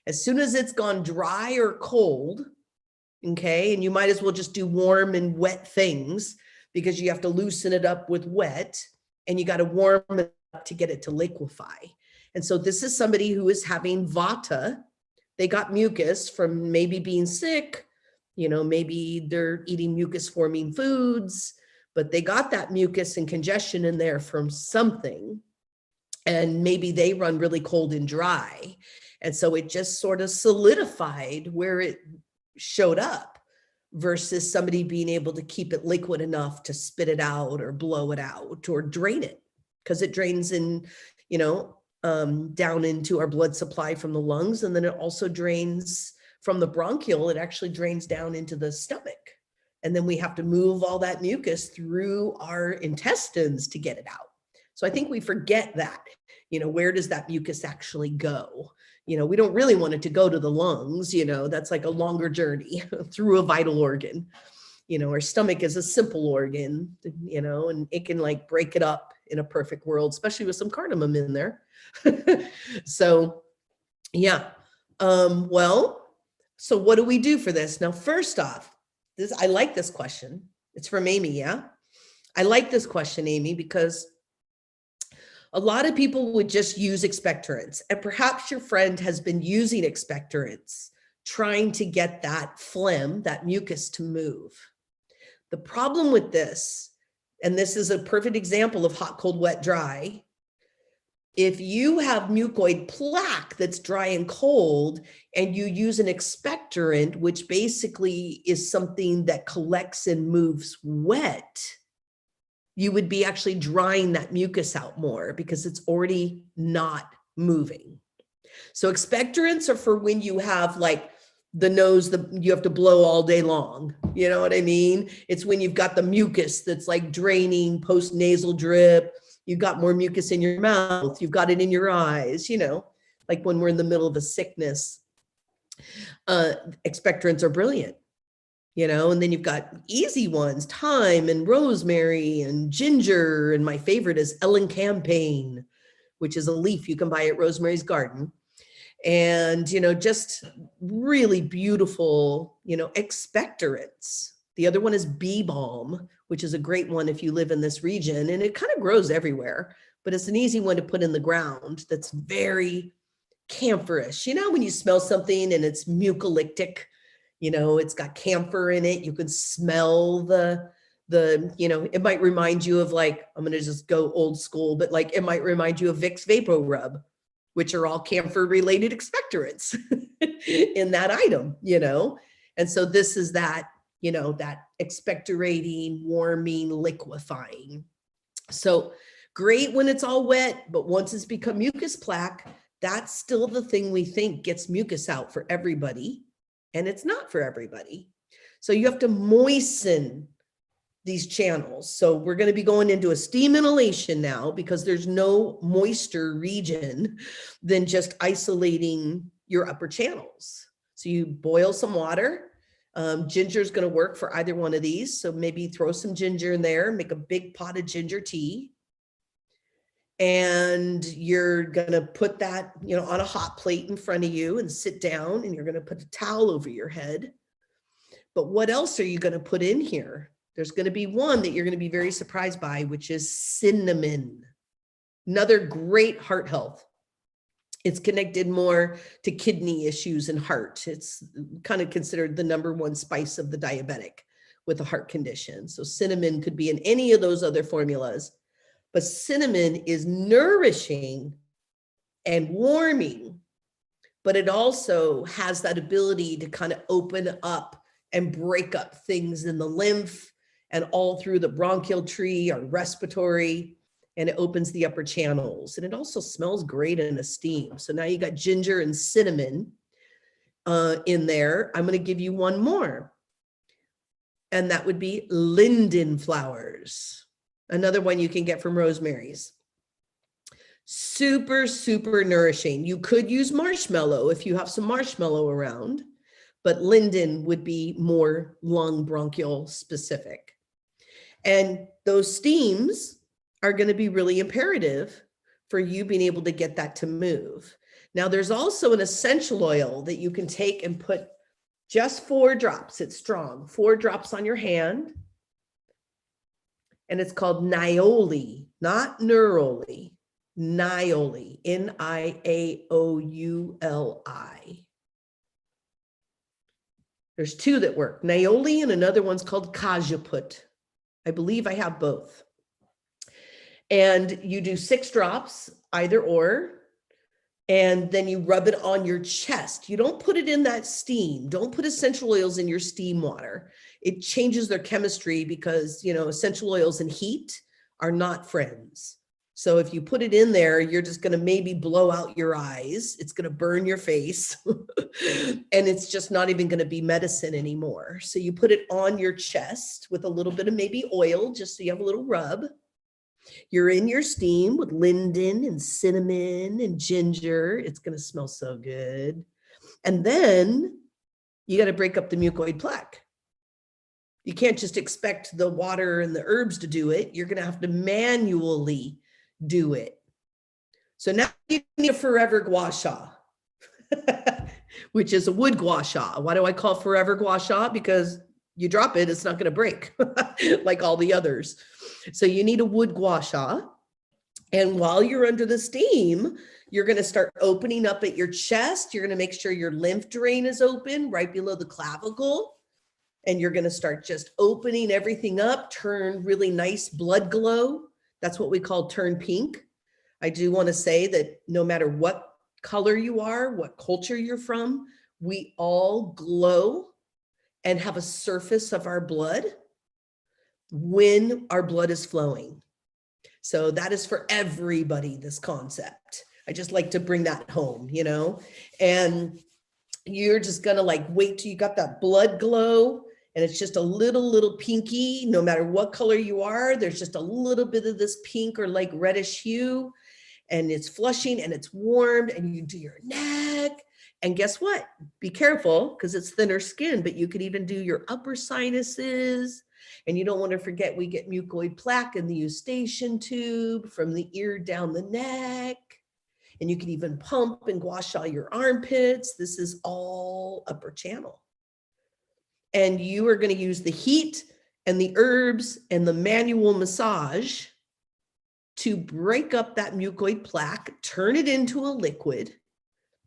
Speaker 2: As soon as it's gone dry or cold, okay, and you might as well just do warm and wet things because you have to loosen it up with wet and you got to warm it up to get it to liquefy. And so this is somebody who is having vata. They got mucus from maybe being sick, maybe they're eating mucus forming foods, but they got that mucus and congestion in there from something. And maybe they run really cold and dry. And so it just sort of solidified where it showed up. versus somebody being able to keep it liquid enough to spit it out or blow it out or drain it, because it drains in, down into our blood supply from the lungs. And then it also drains from the bronchial. It actually drains down into the stomach. And then we have to move all that mucus through our intestines to get it out. So I think we forget that, where does that mucus actually go? We don't really want it to go to the lungs, that's like a longer journey through a vital organ. Our stomach is a simple organ, and it can like break it up in a perfect world, especially with some cardamom in there. So, yeah. So what do we do for this? Now, first off, I like this question. It's from Amy, yeah? I like this question, Amy, because a lot of people would just use expectorants, and perhaps your friend has been using expectorants, trying to get that phlegm, that mucus to move. The problem with this, and this is a perfect example of hot, cold, wet, dry. If you have mucoid plaque that's dry and cold, and you use an expectorant, which basically is something that collects and moves wet, you would be actually drying that mucus out more because it's already not moving. So expectorants are for when you have like the nose, you have to blow all day long. You know what I mean? It's when you've got the mucus that's like draining post nasal drip. You've got more mucus in your mouth. You've got it in your eyes, like when we're in the middle of a sickness. Expectorants are brilliant, and then you've got easy ones, thyme and rosemary and ginger. And my favorite is Ellen-campaign, which is a leaf you can buy at Rosemary's Garden. And, just really beautiful, expectorants. The other one is bee balm, which is a great one if you live in this region, and it kind of grows everywhere, but it's an easy one to put in the ground that's very camphorous. When you smell something and it's mucolytic, it's got camphor in it, you can smell it might remind you of like, I'm going to just go old school, but like it might remind you of Vicks Vapor Rub, which are all camphor related expectorants in that item, And so this is that, that expectorating, warming, liquefying. So great when it's all wet, but once it's become mucus plaque, that's still the thing we think gets mucus out for everybody. And it's not for everybody. So you have to moisten these channels. So we're going to be going into a steam inhalation now because there's no moister region than just isolating your upper channels. So you boil some water. Ginger is going to work for either one of these. So maybe throw some ginger in there, make a big pot of ginger tea. And you're going to put that, on a hot plate in front of you and sit down, and you're going to put a towel over your head. But what else are you going to put in here? There's going to be one that you're going to be very surprised by, which is cinnamon. Another great heart health. It's connected more to kidney issues and heart. It's kind of considered the #1 spice of the diabetic with a heart condition. So cinnamon could be in any of those other formulas. But cinnamon is nourishing and warming, but it also has that ability to kind of open up and break up things in the lymph and all through the bronchial tree or respiratory, and it opens the upper channels. And it also smells great in a steam. So now you got ginger and cinnamon in there. I'm going to give you one more, and that would be linden flowers. Another one you can get from Rosemary's. Super, super nourishing. You could use marshmallow if you have some marshmallow around, but linden would be more lung bronchial specific. And those steams are going to be really imperative for you being able to get that to move. Now, there's also an essential oil that you can take and put just 4 drops. It's strong. 4 drops on your hand. And it's called Niaouli, not neroli, Niaouli, Niaouli. There's 2 that work, Niaouli, and another one's called Cajeput. I believe I have both. And you do 6 drops, either or. And then you rub it on your chest. You don't put it in that steam. Don't put essential oils in your steam water. It changes their chemistry because, you know, essential oils and heat are not friends. So if you put it in there, you're just going to maybe blow out your eyes. It's going to burn your face and it's just not even going to be medicine anymore. So you put it on your chest with a little bit of maybe oil, just so you have a little rub. You're in your steam with linden and cinnamon and ginger. It's going to smell so good. And then you got to break up the mucoid plaque. You can't just expect the water and the herbs to do it. You're going to have to manually do it. So now you need a forever gua sha, which is a wood gua sha. Why do I call forever gua sha? Because you drop it, it's not going to break like all the others. So you need a wood gua sha. And while you're under the steam, you're going to start opening up at your chest. You're going to make sure your lymph drain is open right below the clavicle. And you're going to start just opening everything up, turn really nice blood glow. That's what we call turn pink. I do want to say that no matter what color you are, what culture you're from, we all glow and have a surface of our blood when our blood is flowing. So that is for everybody, this concept. I just like to bring that home, you know, and you're just going to like wait till you got that blood glow. And it's just a little pinky, no matter what color you are, there's just a little bit of this pink or like reddish hue, and it's flushing and it's warm, and you do your neck. And guess what? Be careful because it's thinner skin, but you could even do your upper sinuses. And you don't want to forget, we get mucoid plaque in the eustachian tube from the ear down the neck. And you can even pump and gua sha your armpits. This is all upper channel. And you are going to use the heat and the herbs and the manual massage to break up that mucoid plaque, turn it into a liquid,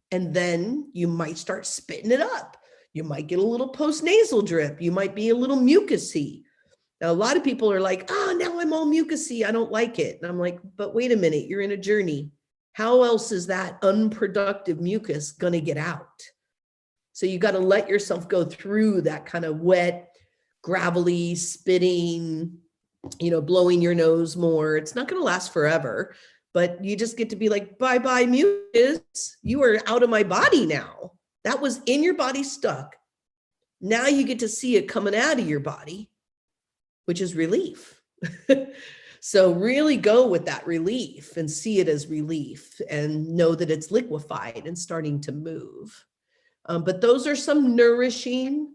Speaker 2: and then you might start spitting it up. You might get a little postnasal drip. You might be a little mucousy. Now, a lot of people are like, oh, now I'm all mucousy. I don't like it. And I'm like, but wait a minute, you're in a journey. How else is that unproductive mucus going to get out? So you got to let yourself go through that kind of wet, gravelly, spitting, you know, blowing your nose more. It's not going to last forever, but you just get to be like, bye-bye mucus. You are out of my body now. That was in your body stuck. Now you get to see it coming out of your body, which is relief. So really go with that relief and see it as relief and know that it's liquefied and starting to move. But those are some nourishing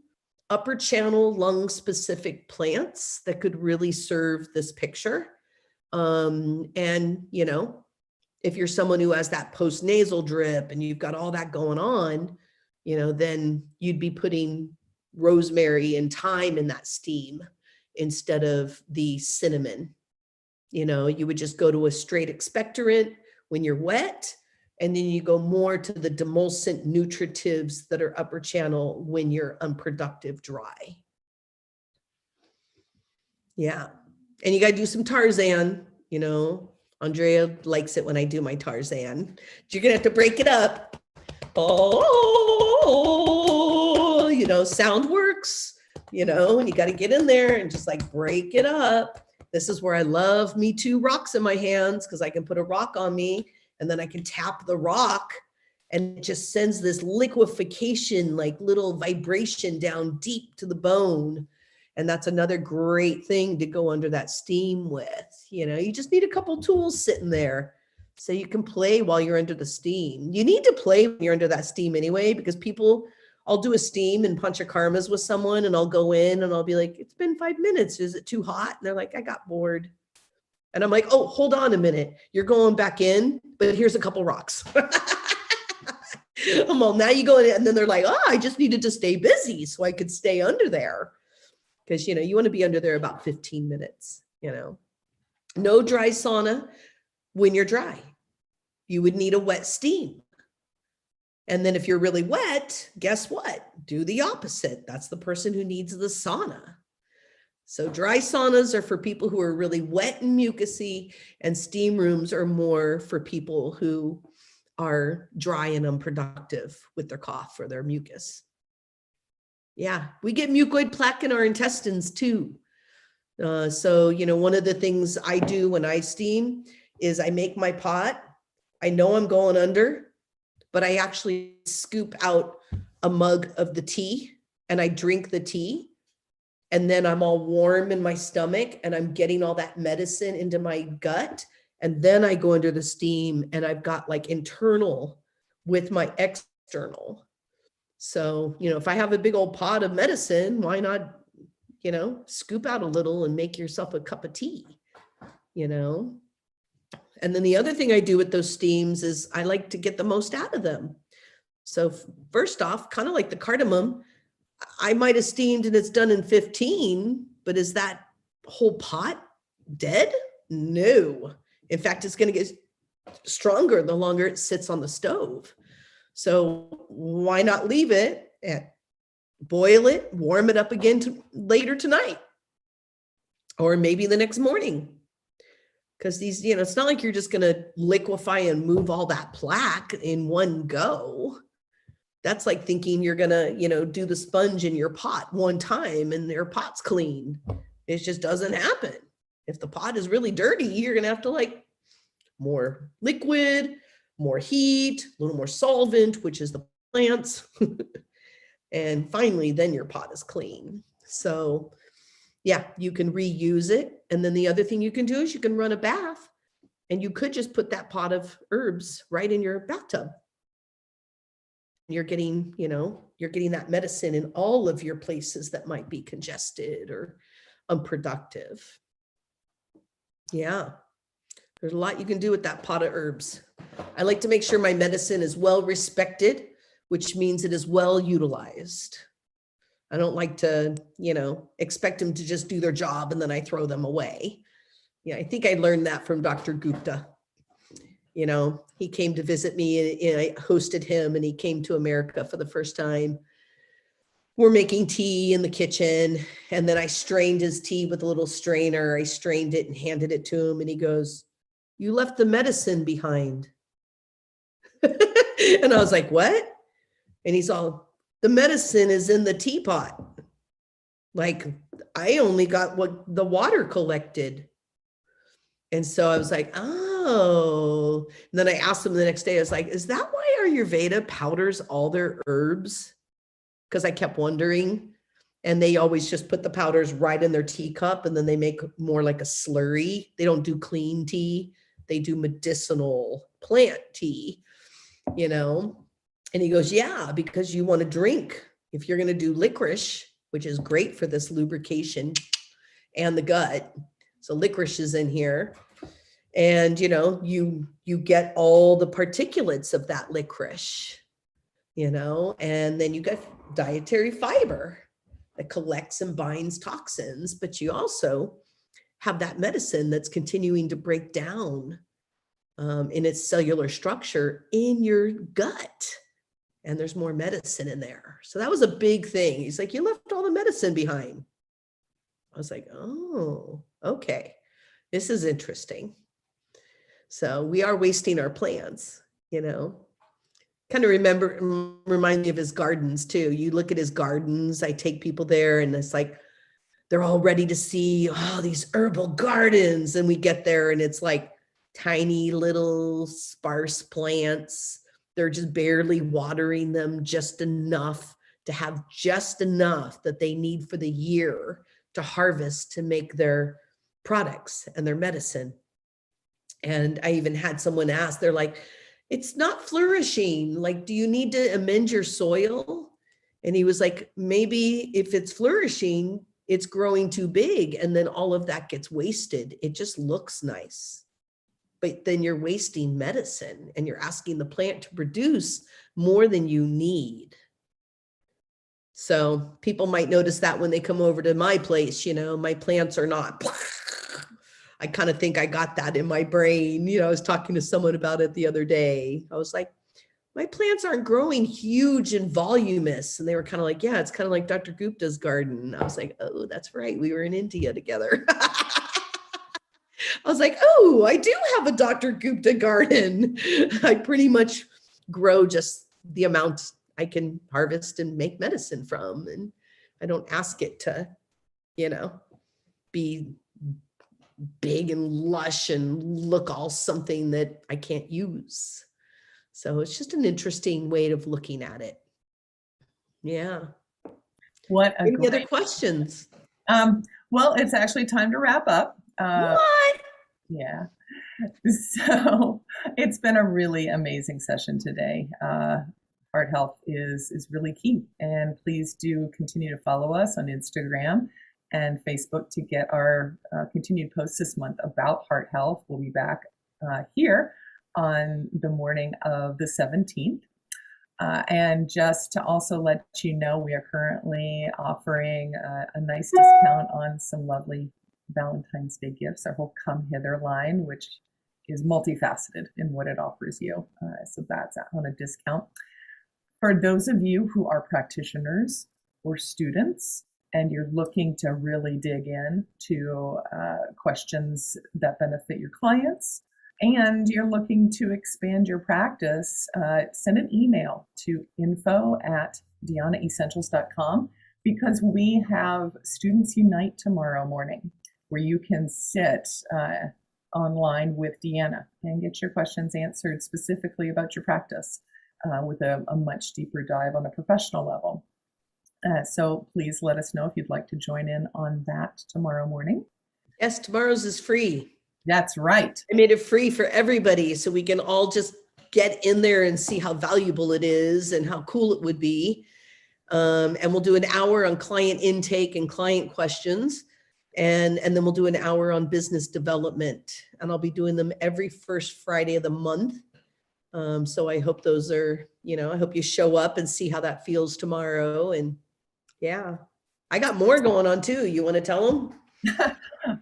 Speaker 2: upper channel lung specific plants that could really serve this picture. And, you know, if you're someone who has that postnasal drip and you've got all that going on, you know, then you'd be putting rosemary and thyme in that steam instead of the cinnamon. You know, you would just go to a straight expectorant when you're wet, and then you go more to the demulcent nutritives that are upper channel when you're unproductive dry. Yeah. And you got to do some Tarzan, you know. Andrea likes it when I do my Tarzan. You're going to have to break it up. Oh, you know, sound works, you know, and you got to get in there and just like break it up. This is where I love me too rocks in my hands, because I can put a rock on me and then I can tap the rock and it just sends this liquefaction, like little vibration down deep to the bone. And that's another great thing to go under that steam with. You know, you just need a couple tools sitting there so you can play while you're under the steam. You need to play when you're under that steam anyway, because people, I'll do a steam and panchakarmas with someone and I'll go in and I'll be like, it's been 5 minutes. Is it too hot? And they're like, I got bored. And I'm like, oh, hold on a minute. You're going back in, but here's a couple rocks. I'm all, now you go in, and then they're like, oh, I just needed to stay busy so I could stay under there. Because, you know, you want to be under there about 15 minutes, you know. No dry sauna when you're dry. You would need a wet steam. And then if you're really wet, guess what? Do the opposite. That's the person who needs the sauna. So dry saunas are for people who are really wet and mucousy, and steam rooms are more for people who are dry and unproductive with their cough or their mucus. Yeah, we get mucoid plaque in our intestines too. So, one of the things I do when I steam is I make my pot. I know I'm going under, but I actually scoop out a mug of the tea and I drink the tea. And then I'm all warm in my stomach and I'm getting all that medicine into my gut. And then I go under the steam and I've got like internal with my external. So, if I have a big old pot of medicine, why not, scoop out a little and make yourself a cup of tea, And then the other thing I do with those steams is I like to get the most out of them. So first off, kind of like the cardamom, I might have steamed and it's done in 15, but is that whole pot dead? No. In fact, it's going to get stronger the longer it sits on the stove. So why not leave it and boil it, warm it up again later tonight, or maybe the next morning? Because these, it's not like you're just going to liquefy and move all that plaque in one go. That's like thinking you're going to, do the sponge in your pot one time and your pot's clean. It just doesn't happen. If the pot is really dirty, you're going to have to like more liquid, more heat, a little more solvent, which is the plants. And finally, then your pot is clean. So yeah, you can reuse it. And then the other thing you can do is you can run a bath and you could just put that pot of herbs right in your bathtub. You're getting, you're getting that medicine in all of your places that might be congested or unproductive. Yeah, there's a lot you can do with that pot of herbs. I like to make sure my medicine is well respected, which means it is well utilized. I don't like to, expect them to just do their job and then I throw them away. Yeah, I think I learned that from Dr. Gupta. He came to visit me and I hosted him and he came to America for the first time. We're making tea in the kitchen and then I strained his tea with a little strainer. I strained it and handed it to him and he goes, "You left the medicine behind." And I was like, "What?" And he's all, "The medicine is in the teapot. Like, I only got what the water collected." And so I was like, "Oh." And then I asked him the next day, I was like, "Is that why Ayurveda powders all their herbs?" Because I kept wondering. And they always just put the powders right in their teacup and then they make more like a slurry. They don't do clean tea. They do medicinal plant tea, And he goes, "Yeah, because you want to drink. If you're going to do licorice, which is great for this lubrication and the gut. So licorice is in here. And, you get all the particulates of that licorice, and then you get dietary fiber that collects and binds toxins, but you also have that medicine that's continuing to break down in its cellular structure in your gut. And there's more medicine in there. So that was a big thing. He's like, "You left all the medicine behind." I was like, "Oh, okay. This is interesting." So we are wasting our plants, Kind of remind me of his gardens too. You look at his gardens, I take people there and it's like, they're all ready to see, these herbal gardens. And we get there and it's like tiny little sparse plants. They're just barely watering them just enough to have just enough that they need for the year to harvest to make their products and their medicine. And I even had someone ask, they're like, "It's not flourishing. Like, do you need to amend your soil?" And he was like, "Maybe if it's flourishing, it's growing too big and then all of that gets wasted. It just looks nice. But then you're wasting medicine and you're asking the plant to produce more than you need." So people might notice that when they come over to my place, my plants are not, I kind of think I got that in my brain. I was talking to someone about it the other day. I was like, "My plants aren't growing huge and voluminous." And they were kind of like, "Yeah, it's kind of like Dr. Gupta's garden." I was like, "Oh, that's right. We were in India together." was like, oh, I do have a Dr. Gupta garden. I pretty much grow just the amount I can harvest and make medicine from. And I don't ask it to, be big and lush and look all something that I can't use. So it's just an interesting way of looking at it. Yeah.
Speaker 1: What a
Speaker 2: Any other
Speaker 1: great
Speaker 2: questions?
Speaker 1: Well, it's actually time to wrap up.
Speaker 2: What?
Speaker 1: Yeah. So it's been a really amazing session today. Heart health is really key. And please do continue to follow us on Instagram and Facebook to get our continued posts this month about heart health. We'll be back here on the morning of the 17th. And just to also let you know, we are currently offering a nice discount on some lovely Valentine's Day gifts, our whole Come Hither line, which is multifaceted in what it offers you. So that's on a discount. For those of you who are practitioners or students, and you're looking to really dig in to questions that benefit your clients, and you're looking to expand your practice, send an email to info@DeAnnaEssentials.com, because we have Students Unite tomorrow morning, where you can sit online with DeAnna and get your questions answered specifically about your practice with a much deeper dive on a professional level. So please let us know if you'd like to join in on that tomorrow morning.
Speaker 2: Yes, tomorrow's is free.
Speaker 1: That's right.
Speaker 2: I made it free for everybody so we can all just get in there and see how valuable it is and how cool it would be. And we'll do an hour on client intake and client questions. And then we'll do an hour on business development. And I'll be doing them every first Friday of the month. So I hope those are, I hope you show up and see how that feels tomorrow. And yeah, I got more going on too. You want to tell them?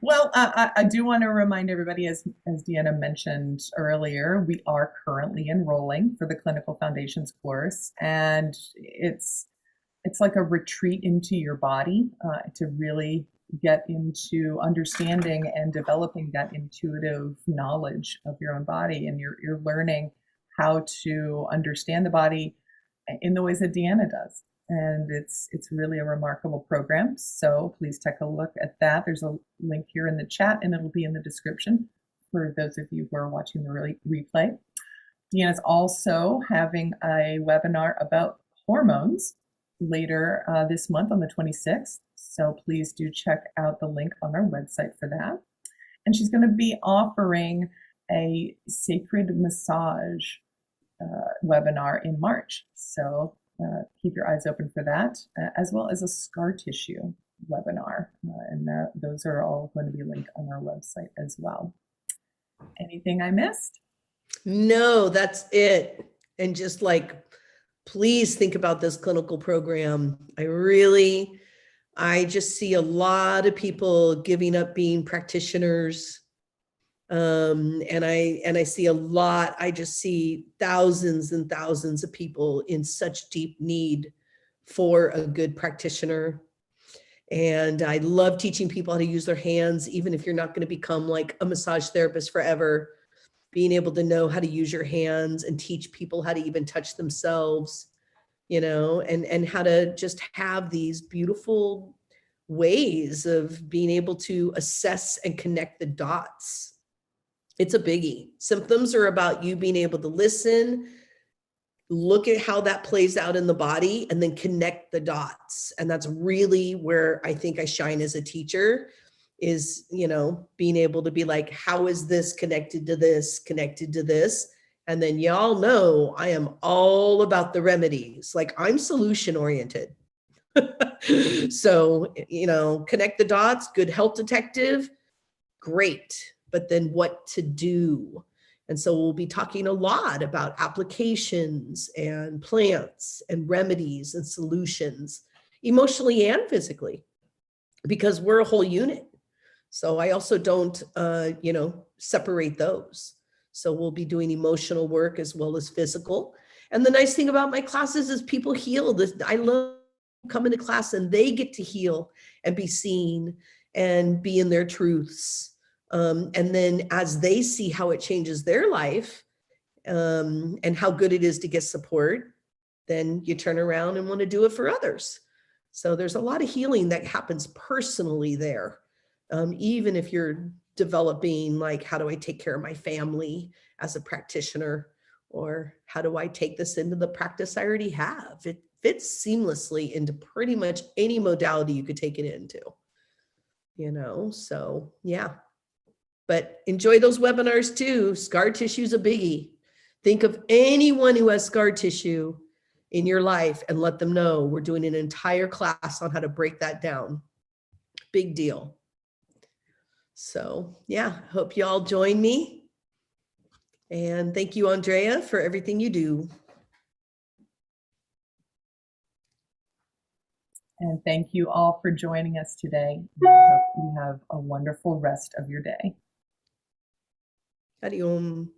Speaker 1: Well, I do want to remind everybody, as DeAnna mentioned earlier, we are currently enrolling for the Clinical Foundations course, and it's like a retreat into your body to really get into understanding and developing that intuitive knowledge of your own body, and you're learning how to understand the body in the ways that DeAnna does. And it's really a remarkable program. So please take a look at that. There's a link here in the chat, and it'll be in the description for those of you who are watching the replay. DeAnna's also having a webinar about hormones later this month on the 26th. So please do check out the link on our website for that. And she's going to be offering a sacred massage webinar in March. So keep your eyes open for that, as well as a scar tissue webinar. And those are all going to be linked on our website as well. Anything I missed?
Speaker 2: No, that's it. And just please think about this clinical program. I just see a lot of people giving up being practitioners. And I see I just see thousands and thousands of people in such deep need for a good practitioner. And I love teaching people how to use their hands, even if you're not going to become like a massage therapist forever, being able to know how to use your hands and teach people how to even touch themselves, and how to just have these beautiful ways of being able to assess and connect the dots. It's a biggie. Symptoms are about you being able to listen, look at how that plays out in the body, and then connect the dots. And that's really where I think I shine as a teacher is, being able to be like, how is this connected to this, connected to this? And then y'all know I am all about the remedies. I'm solution oriented. So, connect the dots, good health detective, great. But then what to do? And so we'll be talking a lot about applications and plants and remedies and solutions, emotionally and physically, because we're a whole unit. So I also don't, separate those. So we'll be doing emotional work as well as physical. And the nice thing about my classes is people heal. I love coming to class and they get to heal and be seen and be in their truths. And then as they see how it changes their life, and how good it is to get support, then you turn around and want to do it for others. So there's a lot of healing that happens personally there. Even if you're developing, like, how do I take care of my family as a practitioner? Or how do I take this into the practice I already have? It fits seamlessly into pretty much any modality you could take it into, so yeah. But enjoy those webinars too. Scar tissue is a biggie. Think of anyone who has scar tissue in your life and let them know we're doing an entire class on how to break that down. Big deal. So yeah, hope you all join me. And thank you, Andrea, for everything you do.
Speaker 1: And thank you all for joining us today. I hope you have a wonderful rest of your day.
Speaker 2: Hariom.